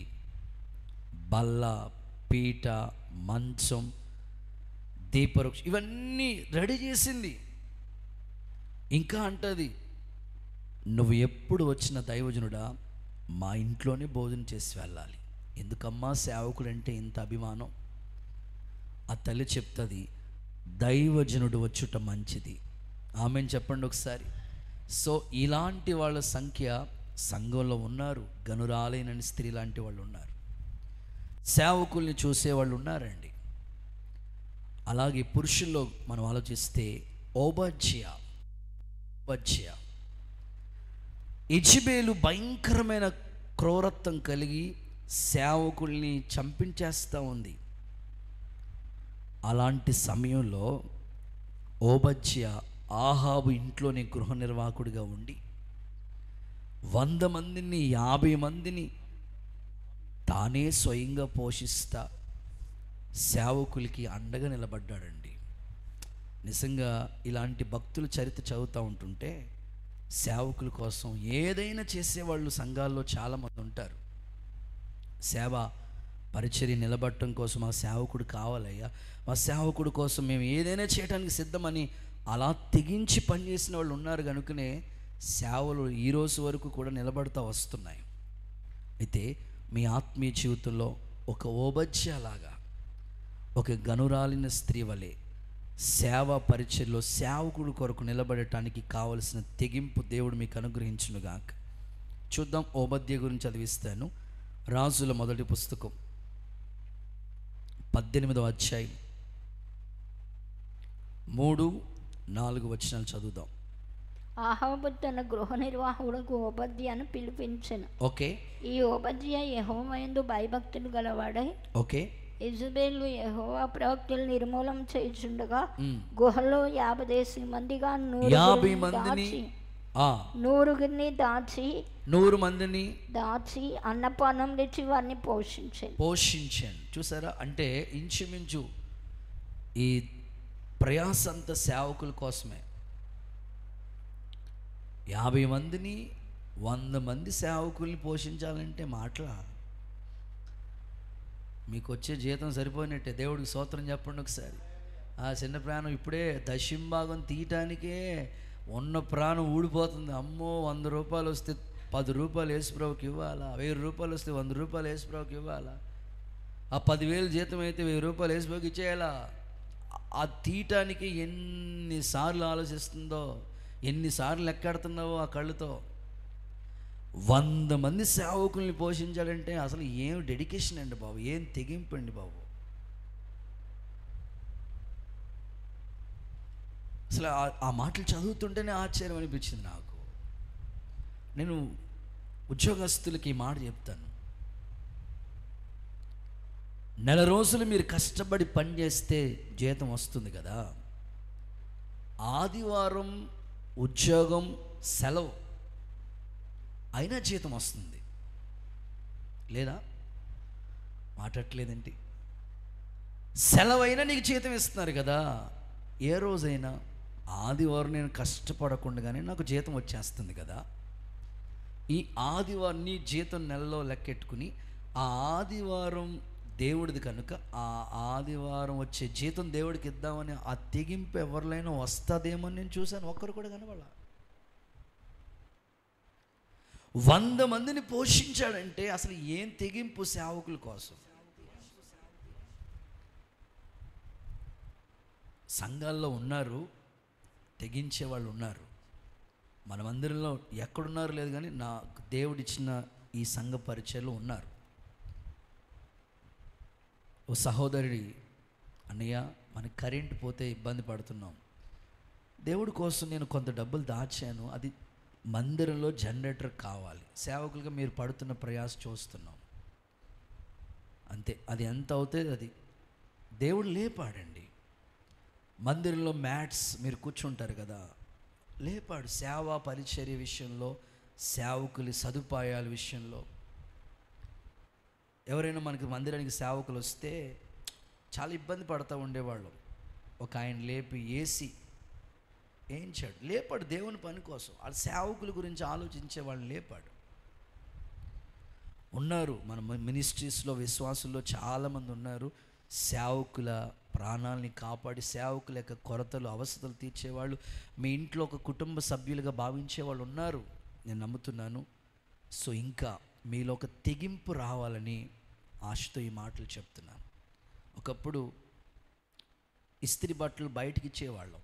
బల్ల, పీట, మంచం, దీపవృక్షం ఇవన్నీ రెడీ చేసింది. ఇంకా అంటది, నువ్వు ఎప్పుడు వచ్చిన దైవజనుడా మా ఇంట్లోనే భోజనం చేసి వెళ్ళాలి. ఎందుకమ్మా సేవకుడు అంటే ఇంత అభిమానం? ఆ తల్లి చెప్తుంది, దైవజనుడు వచ్చుట మంచిది. ఆమెను చెప్పండి ఒకసారి. సో ఇలాంటి వాళ్ళ సంఖ్య సంఘంలో ఉన్నారు. గనురాలైన స్త్రీ లాంటి వాళ్ళు ఉన్నారు, సేవకుల్ని చూసేవాళ్ళు ఉన్నారండి. అలాగే పురుషుల్లో మనం ఆలోచిస్తే ఓబద్య యెజెబెలు భయంకరమైన క్రూరత్వం కలిగి సేవకుల్ని చంపించేస్తూ ఉంది. అలాంటి సమయంలో ఓబద్యా ఆహాబు ఇంట్లోనే గృహ నిర్వాహకుడిగా ఉండి 100 మందిని 50 మందిని తానే స్వయంగా పోషిస్తా సేవకులకి అండగా నిలబడ్డాడండి. నిజంగా ఇలాంటి భక్తుల చరిత్ర చదువుతూ ఉంటుంటే సేవకుల కోసం ఏదైనా చేసేవాళ్ళు సంఘాల్లో చాలామంది ఉంటారు. సేవ పరిచర్య నిలబడటం కోసం మా సేవకుడు కావాలయ్యా, మా సేవకుడు కోసం మేము ఏదైనా చేయడానికి సిద్ధమని అలా తెగించి పనిచేసిన వాళ్ళు ఉన్నారు. కనుకనే సేవలు ఈరోజు వరకు కూడా నిలబడుతూ వస్తున్నాయి. అయితే మీ ఆత్మీయ జీవితంలో ఒక ఓబద్యా లాగా, ఒక గనురాలిన స్త్రీ వలె సేవ పరిచర్యలో సేవకుడు కొరకు నిలబడటానికి కావలసిన తెగింపు దేవుడు మీకు అనుగ్రహించునుగాక. చూద్దాం, ఓబద్యా గురించి చదివిస్తాను. రాజుల మొదటి పుస్తకం 18వ అధ్యాయం 3-4 వచనాలు చదువుదాం. ఆహాబు తన గృహ నిర్వాహకుడు ఓబద్యాను పిలిపించెను. ఓకే. ఈ ఓబద్యా యెహోవా యందు భయభక్తులు గలవాడై ఓకే. యెజెబెలు యెహోవా ప్రవక్తలు నిర్మూలం చేయుచుండగా గుహలో 50 మందిగా 50 మందిని 100 మందిని దాచి అన్నపానం తెచ్చి వారిని పోషించాను. చూసారా? అంటే ఇంచుమించు ఈ ప్రయాస అంతా సేవకుల కోసమే. 50 మందిని 100 మంది సేవకుల్ని పోషించాలంటే మాటలా? మీకు వచ్చే జీతం సరిపోయినట్టే. దేవుడికి స్తోత్రం చెప్పండి ఒకసారి. ఆ చిన్న ప్రాణం ఇప్పుడే దశంభాగం తీయటానికే ఉన్న ప్రాణం ఊడిపోతుంది. అమ్మో, 100 రూపాయలు వస్తే 10 రూపాయలు యేసుప్రభుకి ఇవ్వాలా, 1000 రూపాయలు వస్తే 100 రూపాయలు యేసుప్రభుకి ఇవ్వాలా, ఆ 10,000 జీతం అయితే 1000 రూపాయలు యేసుప్రభుకి ఇచ్చేయాలా. ఆ తీయటానికి ఎన్నిసార్లు ఆలోచిస్తుందో, ఎన్నిసార్లు లెక్కెడుతున్నావో ఆ కళ్ళుతో. 100 మంది సేవకుల్ని పోషించాడంటే అసలు ఏం డెడికేషన్ అండి బాబు, ఏం తెగింపు అండి బాబు. అసలు ఆ మాటలు చదువుతుంటేనే ఆశ్చర్యం అనిపించింది నాకు. నేను ఉద్యోగస్తులకి ఈ మాట చెప్తాను. నెల రోజులు మీరు కష్టపడి పని చేస్తే జీతం వస్తుంది కదా. ఆదివారం ఉద్యోగం సెలవు అయినా జీతం వస్తుంది లేదా? మాట్లాడలేదేంటి? సెలవు అయినా నీకు జీతం ఇస్తున్నారు కదా. ఏ రోజైనా ఆదివారం నేను కష్టపడకుండానే నాకు జీతం వచ్చేస్తుంది కదా. ఈ ఆదివారం నీ జీతం నెలలో లెక్కెట్టుకుని ఆ ఆదివారం దేవుడిది కనుక ఆ ఆదివారం వచ్చే జీతం దేవుడికి ఇద్దామని ఆ తెగింపు ఎవరిలైనా వస్తుందేమో నేను చూశాను. ఒక్కరు కూడా కనబడాల. 100 మందిని పోషించాడంటే అసలు ఏం తెగింపు సేవకుల కోసం. సంఘాల్లో ఉన్నారు, తెగించే వాళ్ళు ఉన్నారు. మనమందరిలో ఎక్కడున్నారు లేదు, కానీ నాకు దేవుడిచ్చిన ఈ సంఘ పరిచయలు ఉన్నారు. ఓ సహోదరుడి, అన్నయ్య మనకి కరెంట్ పోతే ఇబ్బంది పడుతున్నాం, దేవుడి కోసం నేను కొంత డబ్బులు దాచాను, అది మందిరంలో జనరేటర్ కావాలి, సేవకులుగా మీరు పడుతున్న ప్రయాస చూస్తున్నాం అంతే. అది ఎంత అవుతుంది అది దేవుడు లేపాడండి. మందిరంలో మ్యాట్స్ మీరు కూర్చుంటారు కదా, లేపాడు. సేవా పరిచర్య విషయంలో, సేవకులి సదుపాయాల విషయంలో. ఎవరైనా మనకి మందిరానికి సేవకులు వస్తే చాలా ఇబ్బంది పడుతూ ఉండేవాళ్ళు. ఒక ఆయన లేపి ఏసీ వేయించాడు, లేపాడు దేవుని పని కోసం. ఆ సేవకుల గురించి ఆలోచించే వాళ్ళని లేపాడు. ఉన్నారు మన మినిస్ట్రీస్లో, విశ్వాసుల్లో చాలామంది ఉన్నారు. సేవకుల ప్రాణాలని కాపాడి, సేవకుల యొక్క కొరతలు, అవసరాలు తీర్చేవాళ్ళు, మీ ఇంట్లో ఒక కుటుంబ సభ్యులుగా భావించే వాళ్ళు ఉన్నారు, నేను నమ్ముతున్నాను. సో ఇంకా మీలో ఒక తెగింపు రావాలని ఆశతో ఈ మాటలు చెప్తున్నాను. ఒకప్పుడు ఇస్త్రీ బట్టలు బయటికి ఇచ్చేవాళ్ళం.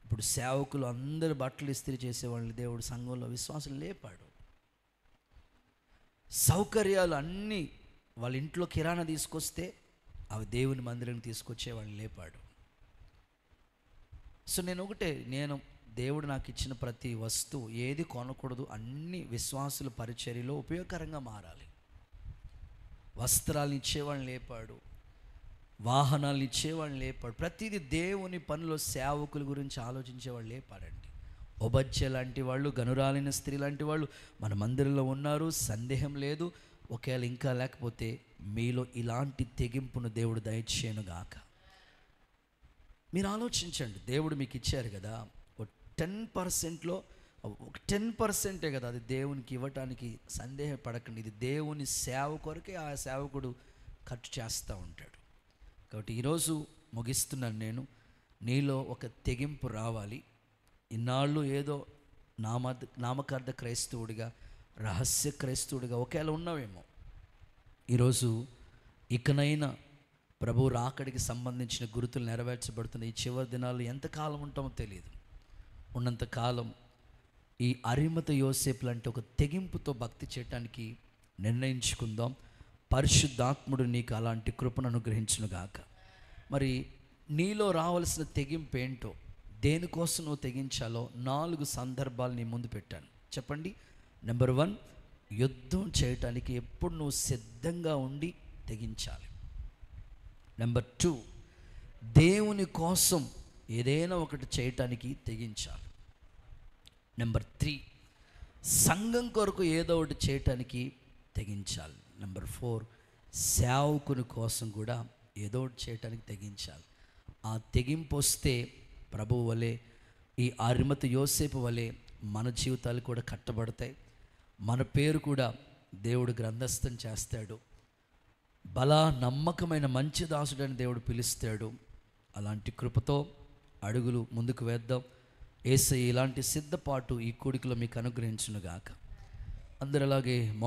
ఇప్పుడు సేవకులు అందరు బట్టలు ఇస్త్రీ చేసేవాళ్ళని దేవుడు సంఘంలో విశ్వాసం లేపాడు. సౌకర్యాలు అన్నీ వాళ్ళ ఇంట్లో కిరాణా తీసుకొస్తే అవి దేవుని మందిరానికి తీసుకొచ్చే వాళ్ళని లేపాడు. సో నేను దేవుడు నాకు ఇచ్చిన ప్రతి వస్తువు ఏది కొనకూడదు, అన్ని విశ్వాసుల పరిచర్యలో ఉపయోగకరంగా మారాలి. వస్త్రాలు ఇచ్చేవాళ్ళని లేపాడు, వాహనాలు ఇచ్చేవాళ్ళని లేపాడు, ప్రతిదీ దేవుని పనిలో సేవకుల గురించి ఆలోచించేవాళ్ళు లేపాడండి. ఒబజ్జ లాంటి వాళ్ళు, గనురాలిన స్త్రీ లాంటి వాళ్ళు మన మందిరంలో ఉన్నారు, సందేహం లేదు. ఒకవేళ ఇంకా లేకపోతే మీలో ఇలాంటి తెగింపును దేవుడు దయచేయనుగాక. మీరు ఆలోచించండి, దేవుడు మీకు ఇచ్చారు కదా, 10%లో 10% కదా అది దేవునికి ఇవ్వటానికి. సందేహపడకండి, ఇది దేవుని సేవ కొరకే ఆ సేవకుడు ఖర్చు చేస్తూ ఉంటాడు. కాబట్టి ఈరోజు ముగిస్తున్నాను నేను. నీలో ఒక తెగింపు రావాలి. ఇన్నాళ్ళు ఏదో నామకార్థ క్రైస్తవుడిగా, రహస్య క్రైస్తవుడిగా ఒకవేళ ఉన్నావేమో, ఈరోజు ఇకనైనా ప్రభు రాకడికి సంబంధించిన గుర్తులు నెరవేర్చబడుతున్న ఈ చివరి దినాలు ఎంతకాలం ఉంటామో తెలియదు. ఉన్నంతకాలం ఈ అరిమత యోసేపు లాంటి ఒక తెగింపుతో భక్తి చేయటానికి నిర్ణయించుకుందాం. పరిశుద్ధాత్ముడు నీకు అలాంటి కృపను అనుగ్రహించునుగాక. మరి నీలో రావాల్సిన తెగింపు ఏంటో, దేనికోసం నువ్వు తెగించాలో 4 సందర్భాలు నీ ముందు పెట్టాను. చెప్పండి. నెంబర్ 1, యుద్ధం చేయటానికి ఎప్పుడు నువ్వు సిద్ధంగా ఉండి తెగించాలి. నెంబర్ 2, దేవుని కోసం ఏదైనా ఒకటి చేయటానికి తెగించాలి. నెంబర్ 3, సంఘం కొరకు ఏదో ఒకటి చేయటానికి తెగించాలి. నెంబర్ 4, సేవకుని కోసం కూడా ఏదో ఒకటి చేయటానికి తెగించాలి. ఆ తెగింపు వస్తే ప్రభువు వలె, ఈ అరిమత యోసేపు వలె మన జీవితాలు కూడా కట్టబడతాయి. మన పేరు కూడా దేవుడు గ్రంథస్థం చేస్తాడు. బలా నమ్మకమైన మంచి దాసుడని దేవుడు పిలుస్తాడు. అలాంటి కృపతో అడుగులు ముందుకు వేద్దాం. యేసయ్య ఇలాంటి సిద్ధపాటు ఈ కూడికలో మీకు అనుగ్రహించునుగాక. అందరూ అలాగే